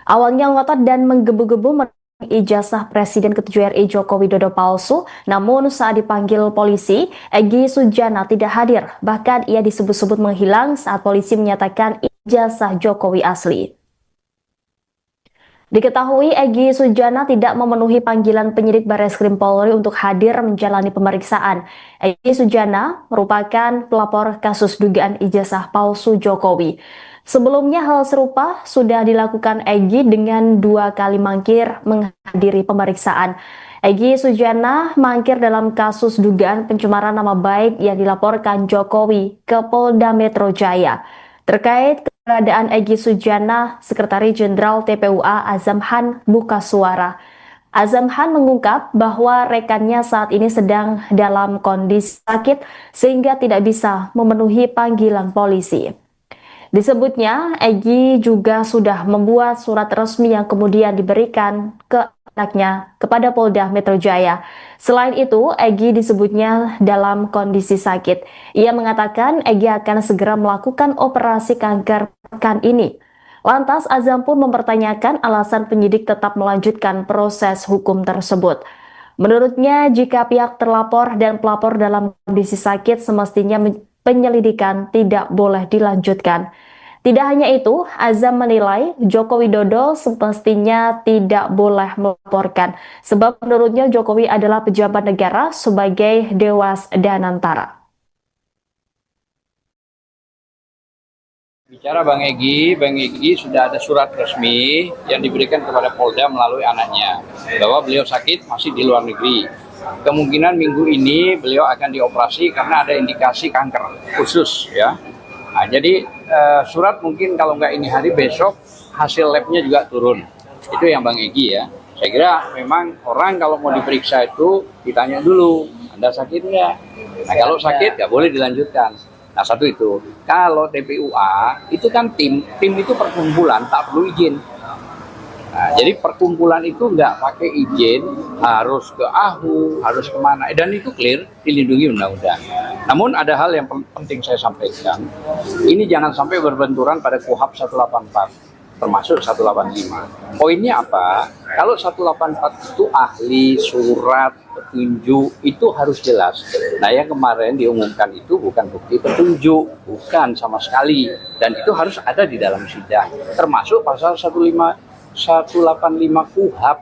Awalnya ngotot dan menggebu-gebu ijazah Presiden ke-7 RI Joko Widodo palsu, namun saat dipanggil polisi, Egy Sujana tidak hadir. Bahkan ia disebut-sebut menghilang saat polisi menyatakan ijazah Jokowi asli. Diketahui Egy Sujana tidak memenuhi panggilan penyidik Barreskrim Polri untuk hadir menjalani pemeriksaan. Egy Sujana merupakan pelapor kasus dugaan ijazah palsu Jokowi. Sebelumnya hal serupa sudah dilakukan Egy dengan 2 kali mangkir menghadiri pemeriksaan. Egy Sujana mangkir dalam kasus dugaan pencemaran nama baik yang dilaporkan Jokowi ke Polda Metro Jaya. Terkait keberadaan Egy Sujana, Sekretaris Jenderal TPUA Azam Han buka suara. Azam Han mengungkap bahwa rekannya saat ini sedang dalam kondisi sakit sehingga tidak bisa memenuhi panggilan polisi. Disebutnya, Egy juga sudah membuat surat resmi yang kemudian diberikan ke anaknya kepada Polda Metro Jaya. Selain itu, Egy disebutnya dalam kondisi sakit. Ia mengatakan Egy akan segera melakukan operasi kanker pekan ini. Lantas Azam pun mempertanyakan alasan penyidik tetap melanjutkan proses hukum tersebut. Menurutnya, jika pihak terlapor dan pelapor dalam kondisi sakit, semestinya penyelidikan tidak boleh dilanjutkan. Tidak hanya itu, Azam menilai Joko Widodo semestinya tidak boleh melaporkan, sebab menurutnya Jokowi adalah pejabat negara sebagai Dewas Danantara. Bicara Bang Egy sudah ada surat resmi yang diberikan kepada Polda melalui anaknya bahwa beliau sakit masih di luar negeri. Kemungkinan minggu ini beliau akan dioperasi karena ada indikasi kanker khusus ya. Nah, jadi surat mungkin kalau nggak ini hari besok hasil labnya juga turun. Itu yang Bang Egy ya. Saya kira memang orang kalau mau diperiksa itu ditanya dulu, Anda sakit nggak? Nah kalau sakit nggak boleh dilanjutkan. Nah satu itu. Kalau TPUA itu kan tim itu perkumpulan tak perlu izin. Nah, jadi perkumpulan itu nggak pakai izin, harus ke AHU, harus kemana, dan itu clear, dilindungi undang-undang. Namun ada hal yang penting saya sampaikan, ini jangan sampai berbenturan pada KUHP 184, termasuk 185. Poinnya apa? Kalau 184 itu ahli, surat, petunjuk, itu harus jelas. Nah yang kemarin diumumkan itu bukan bukti petunjuk, bukan sama sekali. Dan itu harus ada di dalam sidang, termasuk pasal 185 KUHP.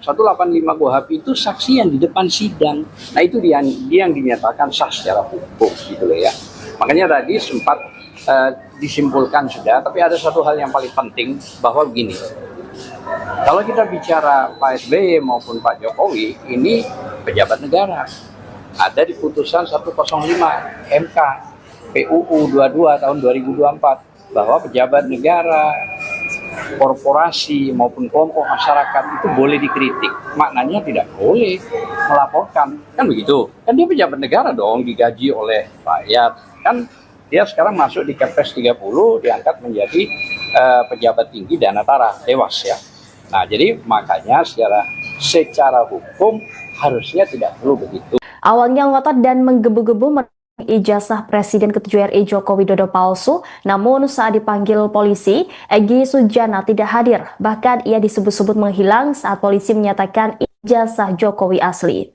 185 KUHP itu saksi yang di depan sidang. Nah itu dia yang dinyatakan sah secara hukum gitu loh ya. Makanya tadi sempat disimpulkan sudah, tapi ada satu hal yang paling penting bahwa begini. Kalau kita bicara Pak SBY maupun Pak Jokowi, ini pejabat negara. Ada di putusan 105 MK PUU 22 tahun 2024 bahwa pejabat negara, korporasi maupun kelompok masyarakat itu boleh dikritik. Maknanya tidak boleh melaporkan. Kan begitu. Kan dia pejabat negara dong, digaji oleh rakyat. Kan dia sekarang masuk di Kepres 30, diangkat menjadi pejabat tinggi Danantara, Dewas ya. Nah, jadi makanya secara hukum harusnya tidak perlu begitu. Awalnya ngotot dan menggebu-gebu ijazah Presiden ke-7 RI Joko Widodo palsu, namun saat dipanggil polisi, Egy Sujana tidak hadir. Bahkan ia disebut-sebut menghilang saat polisi menyatakan ijazah Jokowi asli.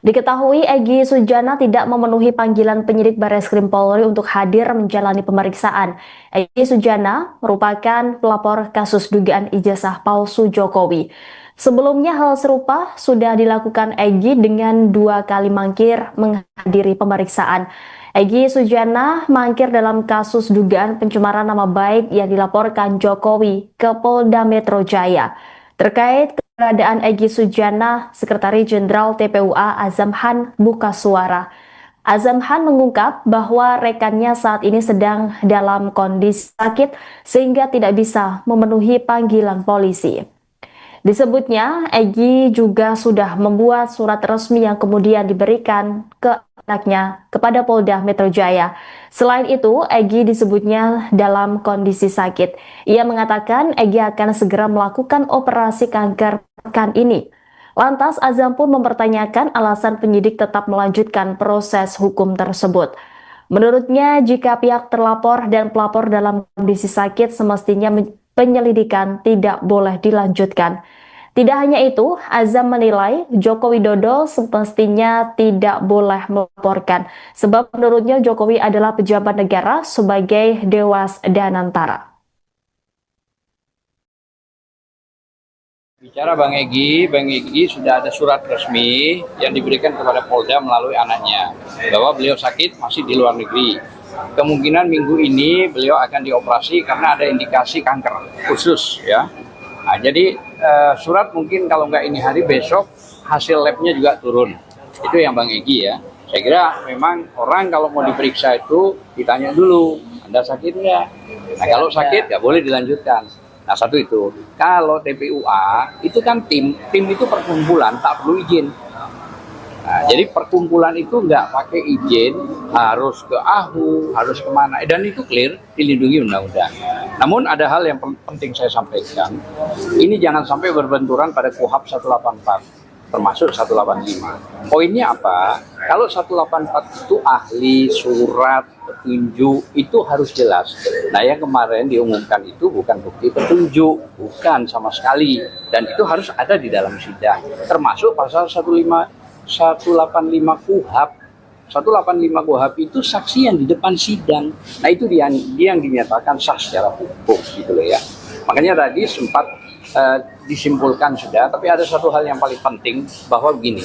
Diketahui Egy Sujana tidak memenuhi panggilan penyidik Barreskrim Polri untuk hadir menjalani pemeriksaan. Egy Sujana merupakan pelapor kasus dugaan ijazah palsu Jokowi. Sebelumnya hal serupa sudah dilakukan Egy dengan 2 kali mangkir menghadiri pemeriksaan. Egy Sujana mangkir dalam kasus dugaan pencemaran nama baik yang dilaporkan Jokowi ke Polda Metro Jaya. Terkait keberadaan Egy Sujana, Sekretaris Jenderal TPUA Azam Han buka suara. Azam Han mengungkap bahwa rekannya saat ini sedang dalam kondisi sakit sehingga tidak bisa memenuhi panggilan polisi. Disebutnya, Egy juga sudah membuat surat resmi yang kemudian diberikan ke anaknya kepada Polda Metro Jaya. Selain itu, Egy disebutnya dalam kondisi sakit. Ia mengatakan Egy akan segera melakukan operasi kanker pekan ini. Lantas Azam pun mempertanyakan alasan penyidik tetap melanjutkan proses hukum tersebut. Menurutnya, jika pihak terlapor dan pelapor dalam kondisi sakit, semestinya penyelidikan tidak boleh dilanjutkan. Tidak hanya itu, Azam menilai Joko Widodo semestinya tidak boleh melaporkan, sebab menurutnya Jokowi adalah pejabat negara sebagai Dewas Danantara. Bicara Bang Egy sudah ada surat resmi yang diberikan kepada Polda melalui anaknya bahwa beliau sakit masih di luar negeri. Kemungkinan minggu ini beliau akan dioperasi karena ada indikasi kanker khusus ya. Nah, jadi surat mungkin kalau nggak ini hari besok hasil labnya juga turun. Itu yang Bang Egy ya. Saya kira memang orang kalau mau diperiksa itu ditanya dulu, Anda sakit nggak? Nah kalau sakit nggak boleh dilanjutkan. Nah satu itu. Kalau TPUA itu kan tim itu perkumpulan tak perlu izin. Nah, jadi perkumpulan itu nggak pakai izin, harus ke AHU, harus kemana, dan itu clear, dilindungi undang-undang. Namun ada hal yang penting saya sampaikan, ini jangan sampai berbenturan pada KUHP 184, termasuk 185. Poinnya apa? Kalau 184 itu ahli, surat, petunjuk, itu harus jelas. Nah yang kemarin diumumkan itu bukan bukti petunjuk, bukan sama sekali. Dan itu harus ada di dalam sidang, termasuk pasal 185 KUHP. 185 KUHP itu saksi yang di depan sidang. Nah itu dia yang dinyatakan sah secara hukum gitu loh ya. Makanya tadi sempat disimpulkan sudah, tapi ada satu hal yang paling penting bahwa begini.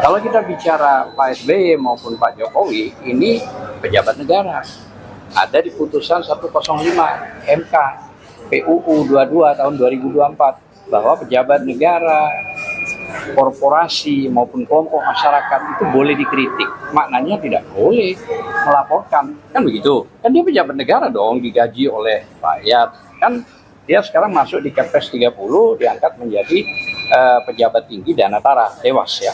Kalau kita bicara Pak SBY maupun Pak Jokowi, ini pejabat negara. Ada di putusan 105 MK PUU 22 tahun 2024 bahwa pejabat negara, korporasi maupun kelompok masyarakat itu boleh dikritik. Maknanya tidak boleh melaporkan. Kan begitu. Kan dia pejabat negara dong, digaji oleh rakyat. Kan dia sekarang masuk di Kepres 30, diangkat menjadi pejabat tinggi Danantara, Dewas ya.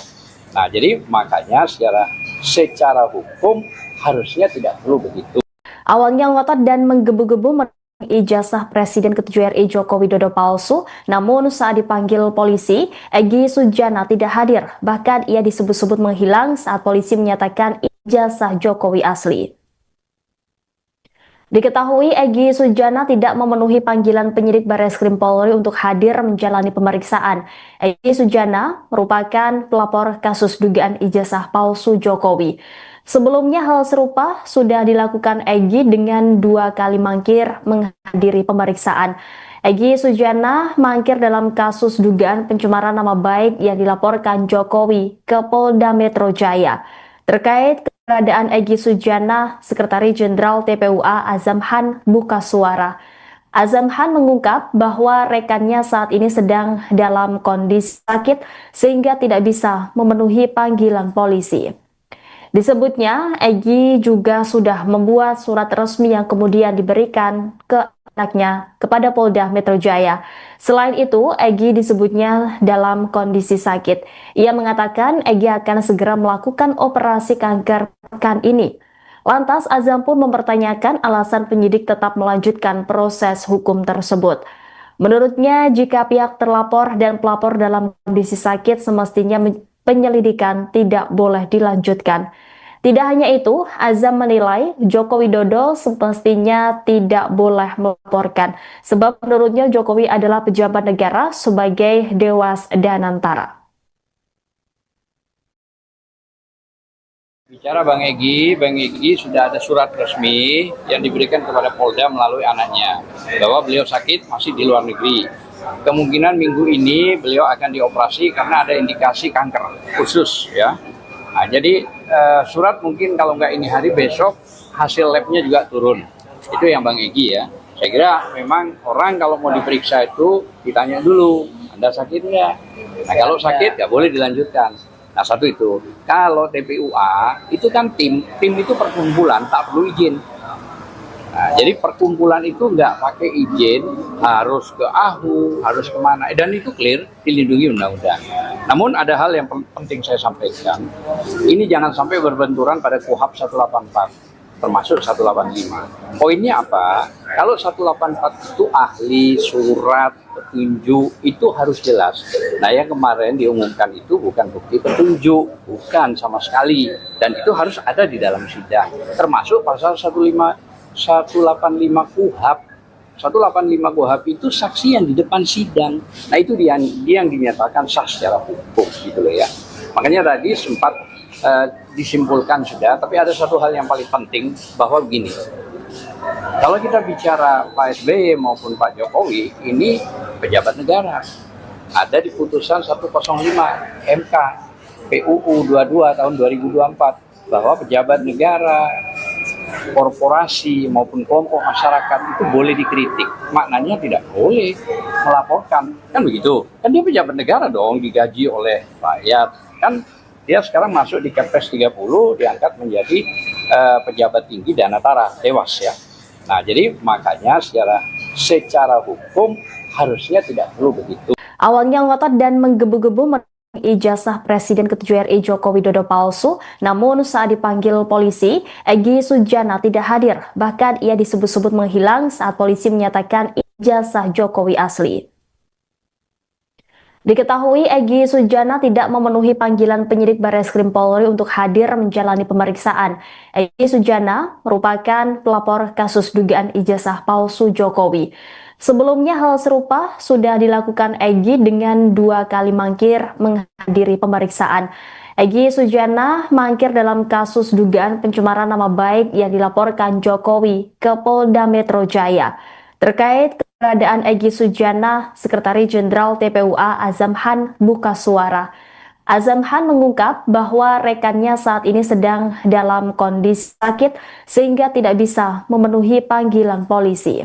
Nah, jadi makanya secara hukum harusnya tidak perlu begitu. Awalnya ngotot dan menggebu-gebu ijazah Presiden ke-7 RI Joko Widodo palsu, namun saat dipanggil polisi, Egy Sujana tidak hadir. Bahkan ia disebut-sebut menghilang saat polisi menyatakan ijazah Jokowi asli. Diketahui Egy Sujana tidak memenuhi panggilan penyidik Bareskrim Polri untuk hadir menjalani pemeriksaan. Egy Sujana merupakan pelapor kasus dugaan ijazah palsu Jokowi. Sebelumnya hal serupa sudah dilakukan Egy dengan 2 kali mangkir menghadiri pemeriksaan. Egy Sujana mangkir dalam kasus dugaan pencemaran nama baik yang dilaporkan Jokowi ke Polda Metro Jaya. Terkait keberadaan Egy Sujana, Sekretaris Jenderal TPUA Azam Han buka suara. Azam Han mengungkap bahwa rekannya saat ini sedang dalam kondisi sakit sehingga tidak bisa memenuhi panggilan polisi. Disebutnya, Egy juga sudah membuat surat resmi yang kemudian diberikan ke anaknya kepada Polda Metro Jaya. Selain itu, Egy disebutnya dalam kondisi sakit. Ia mengatakan Egy akan segera melakukan operasi kanker pekan ini. Lantas, Azam pun mempertanyakan alasan penyidik tetap melanjutkan proses hukum tersebut. Menurutnya, jika pihak terlapor dan pelapor dalam kondisi sakit, semestinya penyelidikan tidak boleh dilanjutkan. Tidak hanya itu, Azam menilai Joko Widodo semestinya tidak boleh melaporkan, sebab menurutnya Jokowi adalah pejabat negara sebagai Dewas Danantara. Bicara Bang Egy sudah ada surat resmi yang diberikan kepada Polda melalui anaknya bahwa beliau sakit masih di luar negeri. Kemungkinan minggu ini beliau akan dioperasi karena ada indikasi kanker khusus ya. Nah, jadi surat mungkin kalau nggak ini hari besok hasil labnya juga turun. Itu yang Bang Egy ya. Saya kira memang orang kalau mau diperiksa itu ditanya dulu, Anda sakit nggak? Nah kalau sakit nggak boleh dilanjutkan. Nah satu itu. Kalau TPUA itu kan tim itu perkumpulan tak perlu izin. Nah, jadi perkumpulan itu nggak pakai izin, harus ke AHU, harus kemana, dan itu clear, dilindungi undang-undang. Namun ada hal yang penting saya sampaikan, ini jangan sampai berbenturan pada KUHP 184, termasuk 185. Poinnya apa? Kalau 184 itu ahli, surat, petunjuk, itu harus jelas. Nah yang kemarin diumumkan itu bukan bukti petunjuk, bukan sama sekali, dan itu harus ada di dalam sidang, termasuk pasal 185 KUHP. 185 KUHP itu saksi yang di depan sidang. Nah itu dia yang dinyatakan sah secara hukum gitu loh ya. Makanya tadi sempat disimpulkan sudah, tapi ada satu hal yang paling penting bahwa begini. Kalau kita bicara Pak SBY maupun Pak Jokowi, ini pejabat negara. Ada di putusan 105 MK PUU 22 tahun 2024 bahwa pejabat negara, korporasi maupun kelompok masyarakat itu boleh dikritik. Maknanya tidak boleh melaporkan. Kan begitu. Kan dia pejabat negara dong, digaji oleh rakyat. Kan dia sekarang masuk di Kepres 30, diangkat menjadi pejabat tinggi Danatara, Dewas ya. Nah, jadi makanya secara hukum harusnya tidak perlu begitu. Awalnya ngotot dan menggebu-gebu ijazah Presiden ke-7 RI Joko Widodo palsu, namun saat dipanggil polisi, Egy Sujana tidak hadir. Bahkan ia disebut-sebut menghilang saat polisi menyatakan ijazah Jokowi asli. Diketahui Egy Sujana tidak memenuhi panggilan penyidik Bareskrim Polri untuk hadir menjalani pemeriksaan. Egy Sujana merupakan pelapor kasus dugaan ijazah palsu Jokowi. Sebelumnya hal serupa sudah dilakukan Egy dengan 2 kali mangkir menghadiri pemeriksaan. Egy Sujana mangkir dalam kasus dugaan pencemaran nama baik yang dilaporkan Jokowi ke Polda Metro Jaya. Terkait keberadaan Egy Sujana, Sekretaris Jenderal TPUA Azam Han buka suara. Azam Han mengungkap bahwa rekannya saat ini sedang dalam kondisi sakit sehingga tidak bisa memenuhi panggilan polisi.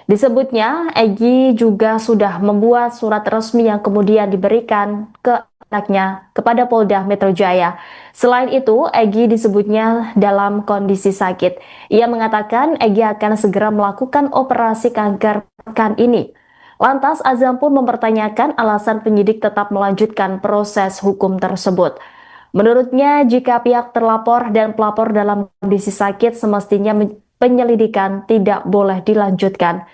Disebutnya, Egy juga sudah membuat surat resmi yang kemudian diberikan ke anaknya kepada Polda Metro Jaya. Selain itu, Egy disebutnya dalam kondisi sakit. Ia mengatakan Egy akan segera melakukan operasi kanker pekan ini. Lantas, Azam pun mempertanyakan alasan penyidik tetap melanjutkan proses hukum tersebut. Menurutnya, jika pihak terlapor dan pelapor dalam kondisi sakit, semestinya penyelidikan tidak boleh dilanjutkan.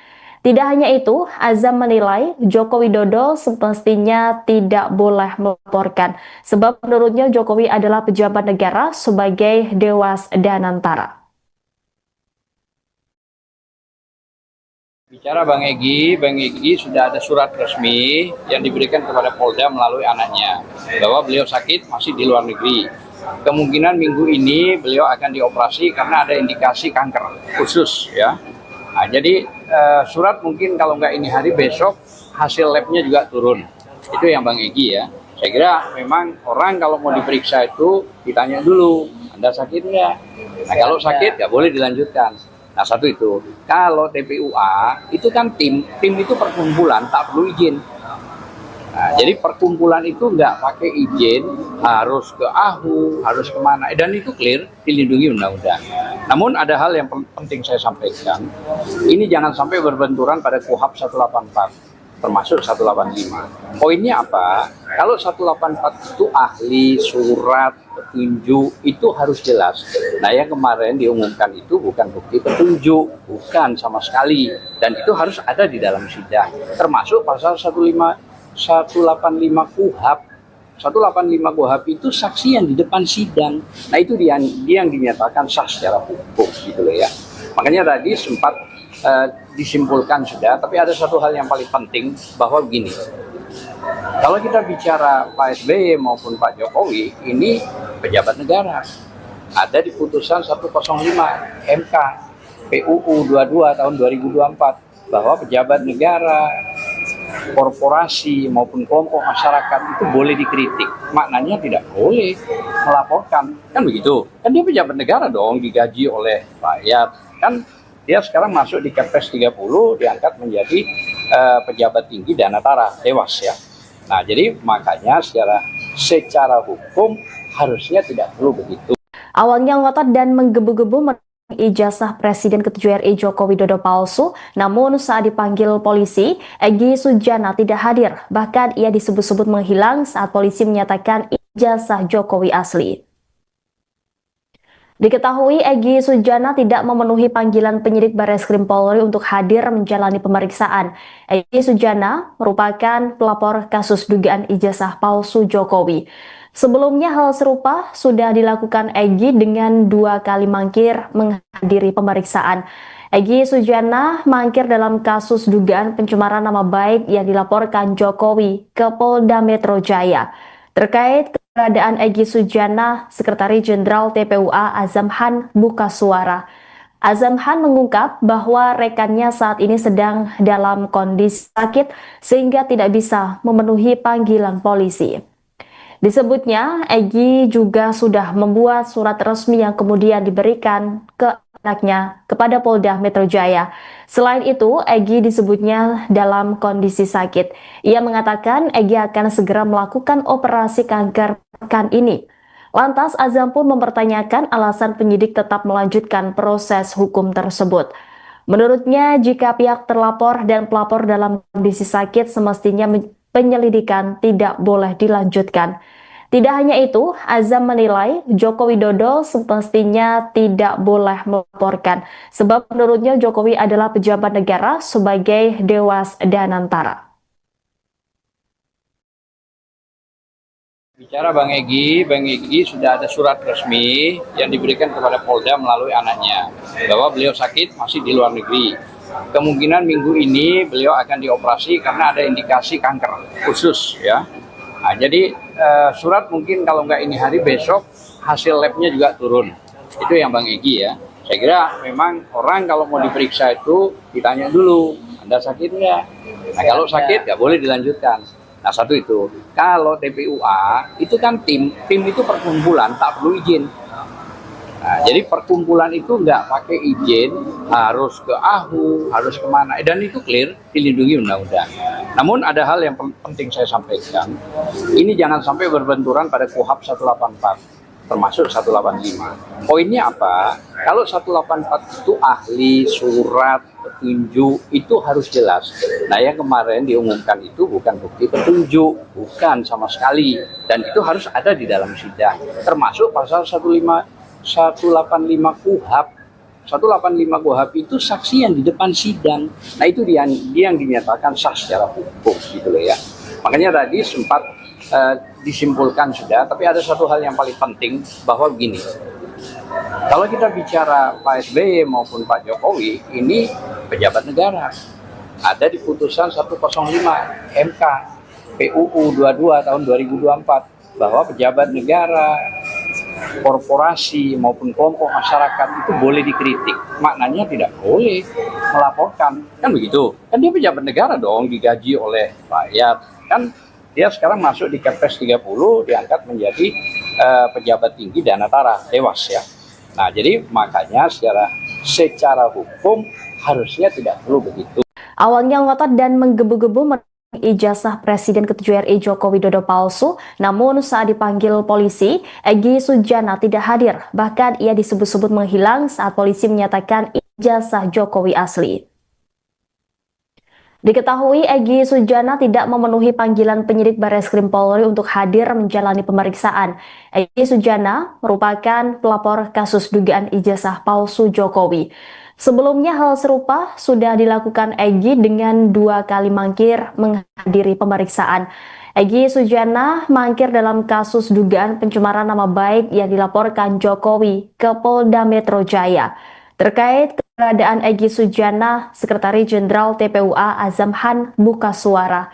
Tidak hanya itu, Azam menilai Joko Widodo semestinya tidak boleh melaporkan, sebab menurutnya Jokowi adalah pejabat negara sebagai Dewas Danantara. Bicara Bang Egy sudah ada surat resmi yang diberikan kepada Polda melalui anaknya bahwa beliau sakit masih di luar negeri. Kemungkinan minggu ini beliau akan dioperasi karena ada indikasi kanker khusus ya. Nah, jadi surat mungkin kalau nggak ini hari besok hasil labnya juga turun. Itu yang Bang Egy ya. Saya kira memang orang kalau mau diperiksa itu ditanya dulu, Anda sakit nggak? Nah kalau sakit nggak boleh dilanjutkan. Nah satu itu. Kalau TPUA itu kan tim itu perkumpulan tak perlu izin. Nah, jadi perkumpulan itu nggak pakai izin, harus ke AHU, harus kemana, dan itu clear, dilindungi undang-undang. Namun ada hal yang penting saya sampaikan, ini jangan sampai berbenturan pada KUHP 184, termasuk 185. Poinnya apa? Kalau 184 itu ahli, surat, petunjuk, itu harus jelas. Nah yang kemarin diumumkan itu bukan bukti petunjuk, bukan sama sekali. Dan itu harus ada di dalam sidang, termasuk pasal 185 KUHP. 185 KUHP itu saksi yang di depan sidang. Nah itu dia yang dinyatakan sah secara hukum gitu loh ya. Makanya tadi sempat disimpulkan sudah, tapi ada satu hal yang paling penting bahwa begini. Kalau kita bicara Pak SBY maupun Pak Jokowi, ini pejabat negara. Ada di putusan 105 MK PUU 22 tahun 2024 bahwa pejabat negara, korporasi maupun kelompok masyarakat itu boleh dikritik. Maknanya tidak boleh melaporkan. Kan begitu. Kan dia pejabat negara dong, digaji oleh rakyat. Kan dia sekarang masuk di Kepres 30, diangkat menjadi pejabat tinggi Danatara, Dewas ya. Nah, jadi makanya secara hukum harusnya tidak perlu begitu. Awalnya ngotot dan menggebu-gebu ijazah Presiden ke-7 RI Joko Widodo palsu, namun saat dipanggil polisi, Egy Sujana tidak hadir. Bahkan ia disebut-sebut menghilang saat polisi menyatakan ijazah Jokowi asli. Diketahui Egy Sujana tidak memenuhi panggilan penyidik Bareskrim Polri untuk hadir menjalani pemeriksaan. Egy Sujana merupakan pelapor kasus dugaan ijazah palsu Jokowi. Sebelumnya hal serupa sudah dilakukan Egy dengan 2 kali mangkir menghadiri pemeriksaan. Egy Sujana mangkir dalam kasus dugaan pencemaran nama baik yang dilaporkan Jokowi ke Polda Metro Jaya. Terkait keberadaan Egy Sujana, Sekretaris Jenderal TPUA Azam Han buka suara. Azam Han mengungkap bahwa rekannya saat ini sedang dalam kondisi sakit sehingga tidak bisa memenuhi panggilan polisi. Disebutnya, Egy juga sudah membuat surat resmi yang kemudian diberikan ke anaknya kepada Polda Metro Jaya. Selain itu, Egy disebutnya dalam kondisi sakit. Ia mengatakan Egy akan segera melakukan operasi kanker pekan ini. Lantas Azam pun mempertanyakan alasan penyidik tetap melanjutkan proses hukum tersebut. Menurutnya, jika pihak terlapor dan pelapor dalam kondisi sakit, semestinya penyelidikan tidak boleh dilanjutkan. Tidak hanya itu, Azam menilai Joko Widodo semestinya tidak boleh melaporkan, sebab menurutnya Jokowi adalah pejabat negara sebagai Dewas Danantara. Bicara Bang Egy sudah ada surat resmi yang diberikan kepada Polda melalui anaknya bahwa beliau sakit masih di luar negeri. Kemungkinan minggu ini beliau akan dioperasi karena ada indikasi kanker khusus ya. Nah, jadi surat mungkin kalau nggak ini hari besok hasil labnya juga turun. Itu yang Bang Egy ya. Saya kira memang orang kalau mau diperiksa itu ditanya dulu, Anda sakit nggak? Nah kalau sakit nggak boleh dilanjutkan. Nah satu itu. Kalau TPUA itu kan tim itu perkumpulan tak perlu izin. Nah, jadi perkumpulan itu nggak pakai izin, harus ke AHU, harus kemana, dan itu clear, dilindungi undang-undang. Namun ada hal yang penting saya sampaikan, ini jangan sampai berbenturan pada KUHP 184, termasuk 185. Poinnya apa? Kalau 184 itu ahli, surat, petunjuk, itu harus jelas. Nah yang kemarin diumumkan itu bukan bukti petunjuk, bukan sama sekali. Dan itu harus ada di dalam sidang, termasuk pasal 185 KUHP. 185 KUHP itu saksi yang di depan sidang. Nah itu dia yang dinyatakan sah secara hukum gitu loh ya. Makanya tadi sempat disimpulkan sudah, tapi ada satu hal yang paling penting bahwa begini. Kalau kita bicara Pak SBY maupun Pak Jokowi, ini pejabat negara. Ada di putusan 105 MK PUU 22 tahun 2024 bahwa pejabat negara, korporasi maupun kelompok masyarakat itu boleh dikritik. Maknanya tidak boleh melaporkan. Kan begitu. Kan dia pejabat negara dong, digaji oleh rakyat. Kan dia sekarang masuk di Kepres 30, diangkat menjadi pejabat tinggi Danantara, Dewas ya. Nah, jadi makanya secara hukum harusnya tidak perlu begitu. Awalnya ngotot dan menggebu-gebu ijazah Presiden ke-7 RI Joko Widodo palsu, namun saat dipanggil polisi, Egy Sujana tidak hadir. Bahkan ia disebut-sebut menghilang saat polisi menyatakan ijazah Jokowi asli. Diketahui Egy Sujana tidak memenuhi panggilan penyidik Bareskrim Polri untuk hadir menjalani pemeriksaan. Egy Sujana merupakan pelapor kasus dugaan ijazah palsu Jokowi. Sebelumnya hal serupa sudah dilakukan Egy dengan 2 kali mangkir menghadiri pemeriksaan. Egy Sujana mangkir dalam kasus dugaan pencemaran nama baik yang dilaporkan Jokowi ke Polda Metro Jaya. Terkait keberadaan Egy Sujana, Sekretaris Jenderal TPUA Azam Han buka suara.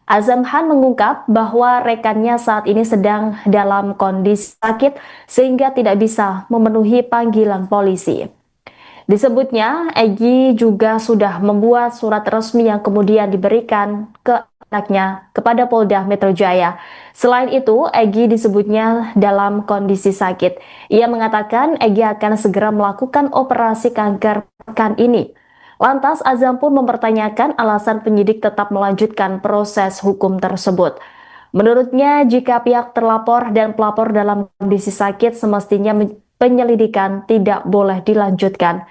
Azam Han mengungkap bahwa rekannya saat ini sedang dalam kondisi sakit sehingga tidak bisa memenuhi panggilan polisi. Disebutnya, Egy juga sudah membuat surat resmi yang kemudian diberikan ke anaknya kepada Polda Metro Jaya. Selain itu, Egy disebutnya dalam kondisi sakit. Ia mengatakan Egy akan segera melakukan operasi kanker pekan ini. Lantas Azam pun mempertanyakan alasan penyidik tetap melanjutkan proses hukum tersebut. Menurutnya, jika pihak terlapor dan pelapor dalam kondisi sakit, semestinya penyelidikan tidak boleh dilanjutkan.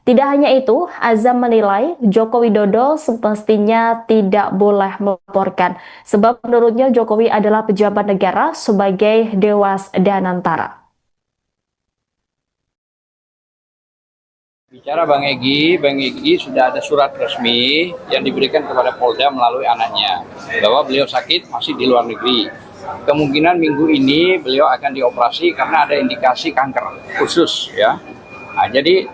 Tidak hanya itu, Azam menilai Joko Widodo semestinya tidak boleh melaporkan, sebab menurutnya Jokowi adalah pejabat negara sebagai Dewas Danantara. Bicara Bang Egy sudah ada surat resmi yang diberikan kepada Polda melalui anaknya bahwa beliau sakit masih di luar negeri. Kemungkinan minggu ini beliau akan dioperasi karena ada indikasi kanker khusus ya. Nah, jadi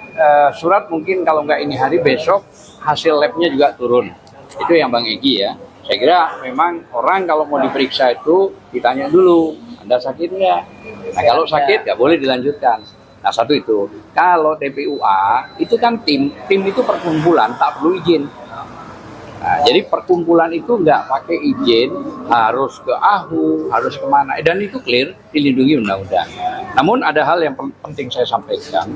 surat mungkin kalau nggak ini hari besok hasil labnya juga turun. Itu yang Bang Egy ya. Saya kira memang orang kalau mau diperiksa itu ditanya dulu, Anda sakit nggak? Nah kalau sakit nggak boleh dilanjutkan. Nah satu itu, kalau TPUA itu kan tim itu perkumpulan tak perlu izin. Nah, jadi perkumpulan itu nggak pakai izin, harus ke AHU, harus kemana, dan itu clear dilindungi undang-undang. Namun ada hal yang penting saya sampaikan,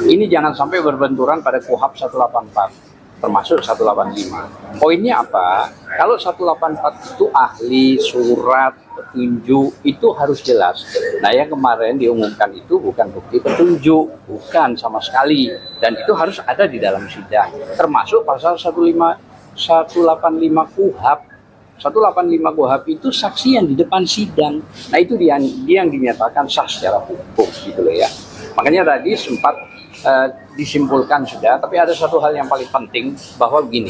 ini jangan sampai berbenturan pada KUHP 184. Termasuk 185. Poinnya apa? Kalau 184 itu ahli, surat, petunjuk, itu harus jelas. Nah yang kemarin diumumkan itu bukan bukti petunjuk, bukan sama sekali. Dan itu harus ada di dalam sidang. Termasuk pasal 185 KUHP. 185 KUHP itu saksi yang di depan sidang. Nah itu dia yang dinyatakan sah secara hukum gitu loh ya. Makanya tadi sempat disimpulkan sudah, tapi ada satu hal yang paling penting bahwa begini,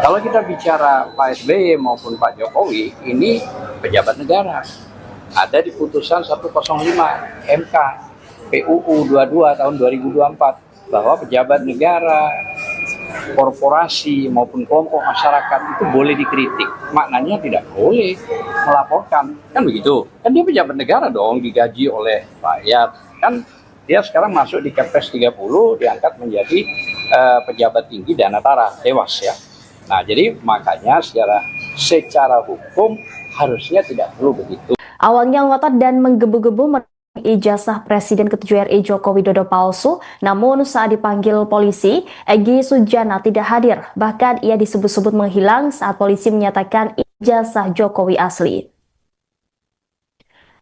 kalau kita bicara Pak SBY maupun Pak Jokowi, ini pejabat negara. Ada di putusan 105 MK PUU 22 tahun 2024 bahwa pejabat negara, korporasi maupun kelompok masyarakat itu boleh dikritik. Maknanya tidak boleh melaporkan, kan begitu? Kan dia pejabat negara dong, digaji oleh rakyat, kan? Dia sekarang masuk di Kepres 30, diangkat menjadi pejabat tinggi Danatara, Dewas ya. Nah, jadi makanya secara hukum harusnya tidak perlu begitu. Awalnya ngotot dan menggebu-gebu ijazah Presiden ke-7 RI Joko Widodo palsu, namun saat dipanggil polisi, Egy Sujana tidak hadir. Bahkan ia disebut-sebut menghilang saat polisi menyatakan ijazah Jokowi asli.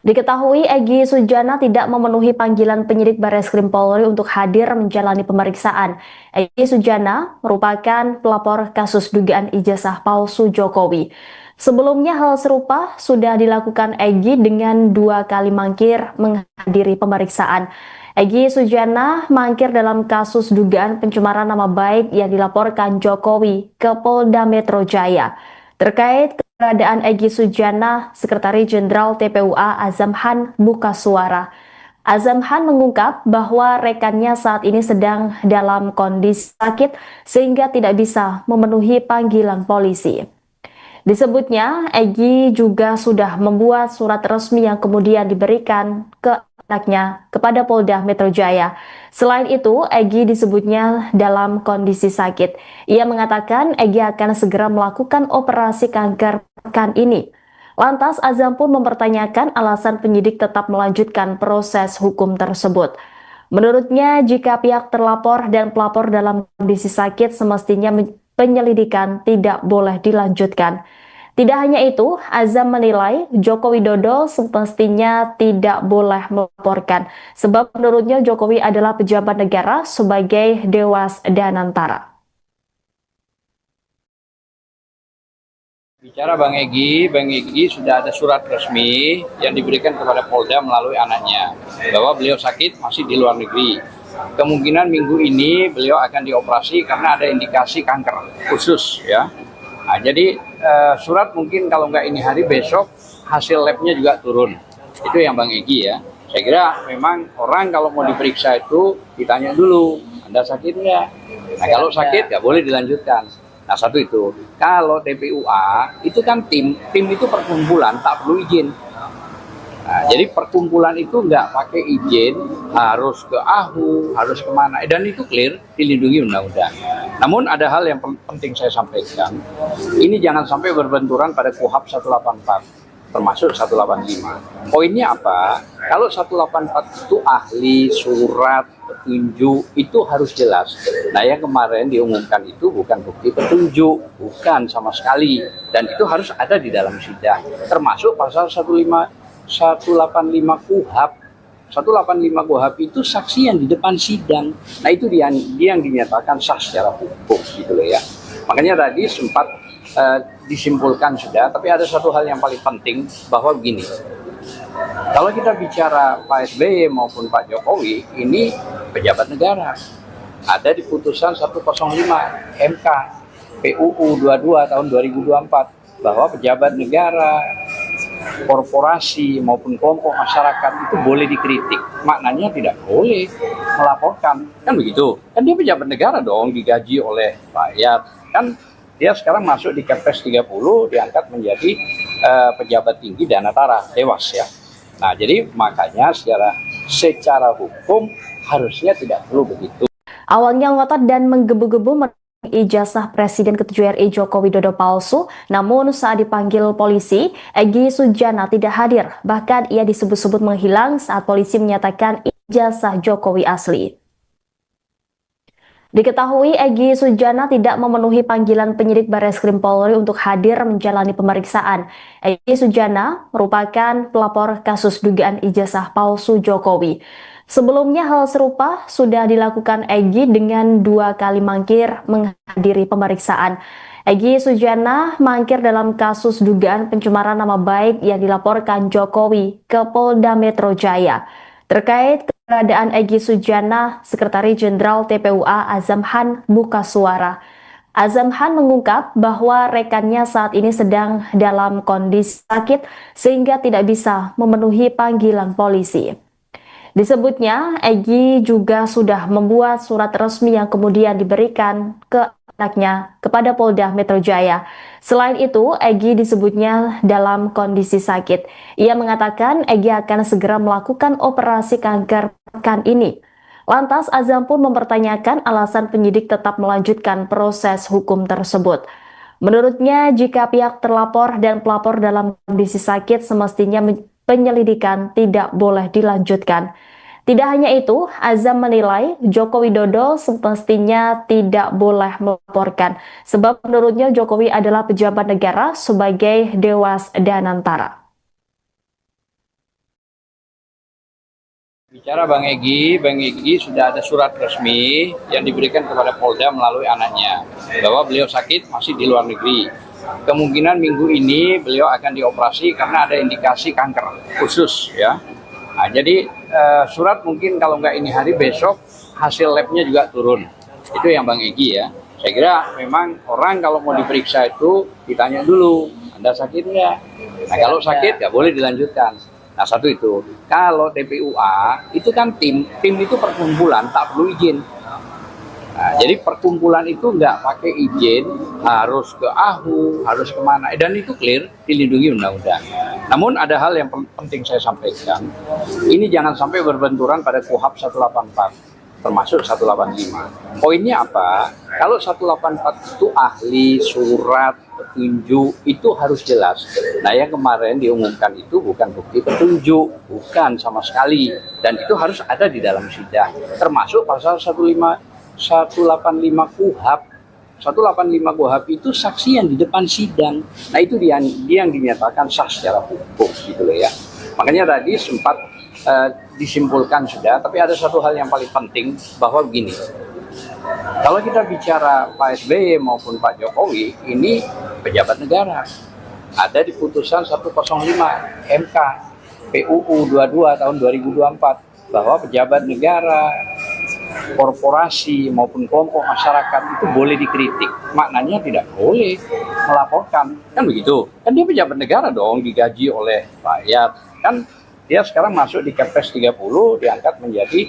Diketahui Egy Sujana tidak memenuhi panggilan penyidik Bareskrim Polri untuk hadir menjalani pemeriksaan. Egy Sujana merupakan pelapor kasus dugaan ijazah palsu Jokowi. Sebelumnya hal serupa sudah dilakukan Egy dengan 2 kali mangkir menghadiri pemeriksaan. Egy Sujana mangkir dalam kasus dugaan pencemaran nama baik yang dilaporkan Jokowi ke Polda Metro Jaya. Terkait keberadaan Egy Sujana, Sekretaris Jenderal TPUA Azam Han buka suara. Azam Han mengungkap bahwa rekannya saat ini sedang dalam kondisi sakit sehingga tidak bisa memenuhi panggilan polisi. Disebutnya, Egy juga sudah membuat surat resmi yang kemudian diberikan ke anaknya kepada Polda Metro Jaya. Selain itu, Egy disebutnya dalam kondisi sakit. Ia mengatakan Egy akan segera melakukan operasi kanker pekan ini. Lantas, Azam pun mempertanyakan alasan penyidik tetap melanjutkan proses hukum tersebut. Menurutnya, jika pihak terlapor dan pelapor dalam kondisi sakit, semestinya penyelidikan tidak boleh dilanjutkan. Tidak hanya itu, Azam menilai Joko Widodo semestinya tidak boleh melaporkan, sebab menurutnya Jokowi adalah pejabat negara sebagai Dewas Danantara. Bicara Bang Egy sudah ada surat resmi yang diberikan kepada Polda melalui anaknya bahwa beliau sakit masih di luar negeri. Kemungkinan minggu ini beliau akan dioperasi karena ada indikasi kanker khusus ya. Nah, jadi surat mungkin kalau nggak ini hari besok hasil labnya juga turun. Itu yang Bang Egy ya. Saya kira memang orang kalau mau diperiksa itu ditanya dulu, Anda sakit nggak? Nah kalau sakit nggak boleh dilanjutkan. Nah satu itu, kalau TPUA itu kan tim itu perkumpulan tak perlu izin. Nah, jadi perkumpulan itu nggak pakai izin, harus ke AHU, harus kemana, dan itu clear dilindungi undang-undang. Namun ada hal yang penting saya sampaikan, ini jangan sampai berbenturan pada KUHP 184, termasuk 185. Poinnya apa? Kalau 184 itu ahli, surat, petunjuk, itu harus jelas. Nah yang kemarin diumumkan itu bukan bukti petunjuk, bukan sama sekali, dan itu harus ada di dalam sidang, termasuk pasal 185 KUHP. 185 KUHP itu saksi yang di depan sidang. Nah itu dia yang dinyatakan sah secara hukum gitu loh ya. Makanya tadi sempat disimpulkan sudah, tapi ada satu hal yang paling penting bahwa begini. Kalau kita bicara Pak SBY maupun Pak Jokowi, ini pejabat negara. Ada di putusan 105 MK PUU 22 tahun 2024 bahwa pejabat negara, korporasi maupun kelompok masyarakat itu boleh dikritik. Maknanya tidak boleh melaporkan. Kan begitu. Kan dia pejabat negara dong, digaji oleh rakyat. Kan dia sekarang masuk di Kepres 30, diangkat menjadi pejabat tinggi Danatara, Dewas ya. Nah, jadi makanya secara hukum harusnya tidak perlu begitu. Awalnya ngotot dan menggebu-gebu ijazah Presiden ke-7 RI Joko Widodo palsu, namun saat dipanggil polisi, Egy Sujana tidak hadir. Bahkan ia disebut-sebut menghilang saat polisi menyatakan ijazah Jokowi asli. Diketahui Egy Sujana tidak memenuhi panggilan penyidik Bareskrim Polri untuk hadir menjalani pemeriksaan. Egy Sujana merupakan pelapor kasus dugaan ijazah palsu Jokowi. Sebelumnya hal serupa sudah dilakukan Egy dengan 2 kali mangkir menghadiri pemeriksaan. Egy Sujana mangkir dalam kasus dugaan pencemaran nama baik yang dilaporkan Jokowi ke Polda Metro Jaya. Terkait keberadaan Egy Sujana, Sekretaris Jenderal TPUA Azam Han buka suara. Azam Han mengungkap bahwa rekannya saat ini sedang dalam kondisi sakit sehingga tidak bisa memenuhi panggilan polisi. Disebutnya, Egy juga sudah membuat surat resmi yang kemudian diberikan ke anaknya kepada Polda Metro Jaya. Selain itu, Egy disebutnya dalam kondisi sakit. Ia mengatakan Egy akan segera melakukan operasi kanker pekan ini. Lantas, Azam pun mempertanyakan alasan penyidik tetap melanjutkan proses hukum tersebut. Menurutnya, jika pihak terlapor dan pelapor dalam kondisi sakit, semestinya penyelidikan tidak boleh dilanjutkan. Tidak hanya itu, Azam menilai Joko Widodo semestinya tidak boleh melaporkan, sebab menurutnya Jokowi adalah pejabat negara sebagai Dewas Danantara. Bicara Bang Egy sudah ada surat resmi yang diberikan kepada Polda melalui anaknya bahwa beliau sakit masih di luar negeri. Kemungkinan minggu ini beliau akan dioperasi karena ada indikasi kanker khusus ya. Nah, jadi surat mungkin kalau nggak ini hari besok hasil labnya juga turun. Itu yang Bang Egy ya. Saya kira memang orang kalau mau diperiksa itu ditanya dulu, Anda sakit nggak? Nah kalau sakit nggak boleh dilanjutkan. Nah satu itu. Kalau TPUA itu kan tim itu perkumpulan tak perlu izin. Nah, jadi perkumpulan itu nggak pakai izin, harus ke AHU, harus kemana, dan itu clear, dilindungi undang-undang. Namun ada hal yang penting saya sampaikan, ini jangan sampai berbenturan pada KUHP 184, termasuk 185. Poinnya apa? Kalau 184 itu ahli, surat, petunjuk, itu harus jelas. Nah yang kemarin diumumkan itu bukan bukti petunjuk, bukan sama sekali. Dan itu harus ada di dalam sidang, termasuk pasal 185 KUHP. 185 KUHP itu saksi yang di depan sidang. Nah itu dia yang dinyatakan sah secara hukum gitu loh ya. Makanya tadi sempat disimpulkan sudah, tapi ada satu hal yang paling penting bahwa begini. Kalau kita bicara Pak SBY maupun Pak Jokowi, ini pejabat negara. Ada di putusan 105 MK PUU 22 tahun 2024 bahwa pejabat negara, korporasi maupun kelompok masyarakat itu boleh dikritik. Maknanya tidak boleh melaporkan. Kan begitu. Kan dia pejabat negara dong, digaji oleh rakyat. Kan dia sekarang masuk di Kepres 30, diangkat menjadi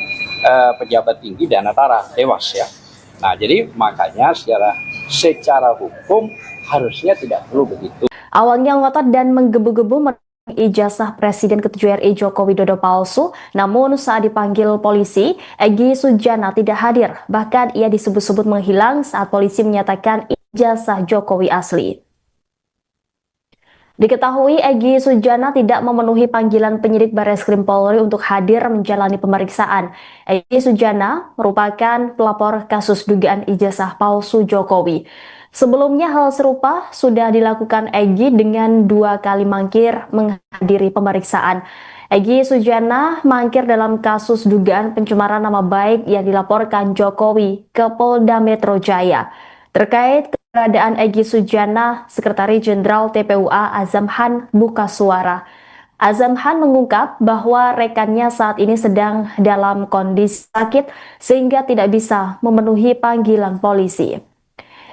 pejabat tinggi Danatara, Dewas ya. Nah, jadi makanya secara hukum harusnya tidak perlu begitu. Awalnya ngotot dan menggebu-gebu ijazah Presiden ke-7 RI Joko Widodo palsu, namun saat dipanggil polisi, Egy Sujana tidak hadir. Bahkan ia disebut-sebut menghilang saat polisi menyatakan ijazah Jokowi asli. Diketahui Egy Sujana tidak memenuhi panggilan penyidik Bareskrim Polri untuk hadir menjalani pemeriksaan. Egy Sujana merupakan pelapor kasus dugaan ijazah palsu Jokowi. Sebelumnya hal serupa sudah dilakukan Egy dengan 2 kali mangkir menghadiri pemeriksaan. Egy Sujana mangkir dalam kasus dugaan pencemaran nama baik yang dilaporkan Jokowi ke Polda Metro Jaya. Terkait keberadaan Egy Sujana, Sekretaris Jenderal TPUA Azam Han buka suara. Azamhan mengungkap bahwa rekannya saat ini sedang dalam kondisi sakit sehingga tidak bisa memenuhi panggilan polisi.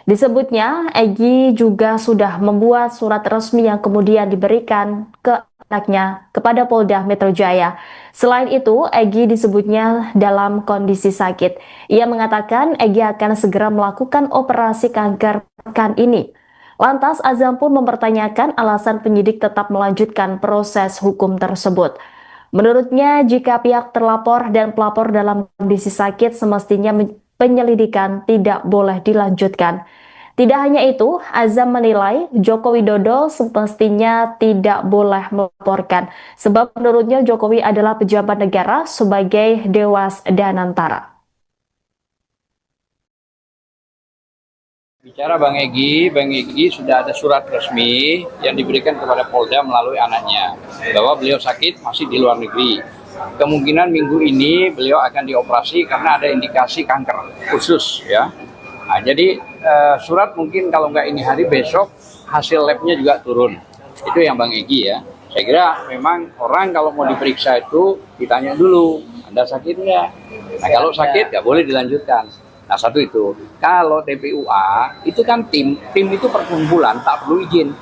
Disebutnya, Egy juga sudah membuat surat resmi yang kemudian diberikan ke anaknya kepada Polda Metro Jaya. Selain itu, Egy disebutnya dalam kondisi sakit. Ia mengatakan Egy akan segera melakukan operasi kanker pekan ini. Lantas Azam pun mempertanyakan alasan penyidik tetap melanjutkan proses hukum tersebut. Menurutnya, jika pihak terlapor dan pelapor dalam kondisi sakit, semestinya penyelidikan tidak boleh dilanjutkan. Tidak hanya itu, Azam menilai Joko Widodo semestinya tidak boleh melaporkan, sebab menurutnya Jokowi adalah pejabat negara sebagai Dewas Danantara. Bicara Bang Egy sudah ada surat resmi yang diberikan kepada Polda melalui anaknya bahwa beliau sakit masih di luar negeri. Kemungkinan minggu ini beliau akan dioperasi karena ada indikasi kanker khusus ya. Nah, jadi surat mungkin kalau nggak ini hari besok hasil labnya juga turun. Itu yang Bang Egy ya. Saya kira memang orang kalau mau diperiksa itu ditanya dulu, Anda sakit nggak? Nah kalau sakit nggak boleh dilanjutkan. Nah satu itu, kalau TPUA itu kan tim itu perkumpulan tak perlu izin.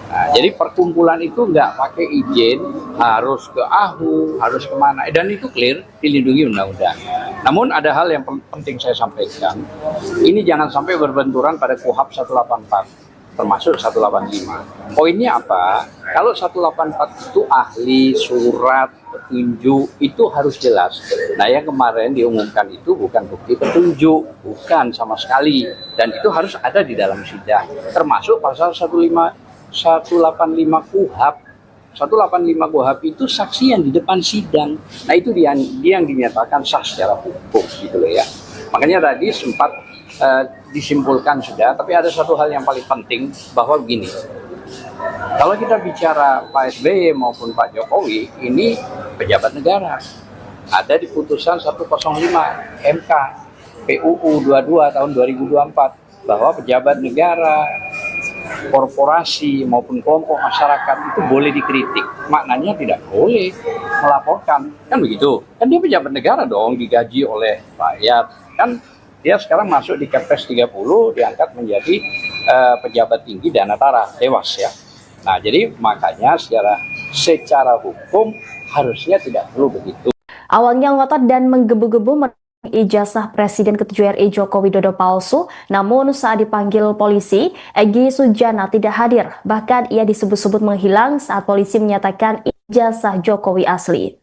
Nah, jadi perkumpulan itu nggak pakai izin, harus ke AHU, harus kemana, dan itu clear dilindungi undang-undang. Namun ada hal yang penting saya sampaikan, ini jangan sampai berbenturan pada KUHP 184, termasuk 185. Poinnya apa? Kalau 184 itu ahli, surat, petunjuk, itu harus jelas. Nah yang kemarin diumumkan itu bukan bukti petunjuk, bukan sama sekali. Dan itu harus ada di dalam sidang, termasuk pasal 185 KUHP. 185 KUHP itu saksi yang di depan sidang. Nah itu dia yang dinyatakan sah secara hukum gitu loh ya. Makanya tadi sempat disimpulkan sudah, tapi ada satu hal yang paling penting bahwa begini. Kalau kita bicara Pak SBY maupun Pak Jokowi, ini pejabat negara. Ada di putusan 105 MK PUU 22 tahun 2024 bahwa pejabat negara, korporasi maupun kelompok masyarakat itu boleh dikritik. Maknanya tidak boleh melaporkan. Kan begitu. Kan dia pejabat negara dong, digaji oleh rakyat. Kan dia sekarang masuk di Kepres 30, diangkat menjadi pejabat tinggi Danantara, Dewas ya. Nah, jadi makanya secara hukum harusnya tidak perlu begitu. Awalnya ngotot dan menggebu-gebu ijazah Presiden ke-7 RI Joko Widodo palsu, namun saat dipanggil polisi, Egy Sujana tidak hadir. Bahkan ia disebut-sebut menghilang saat polisi menyatakan ijazah Jokowi asli.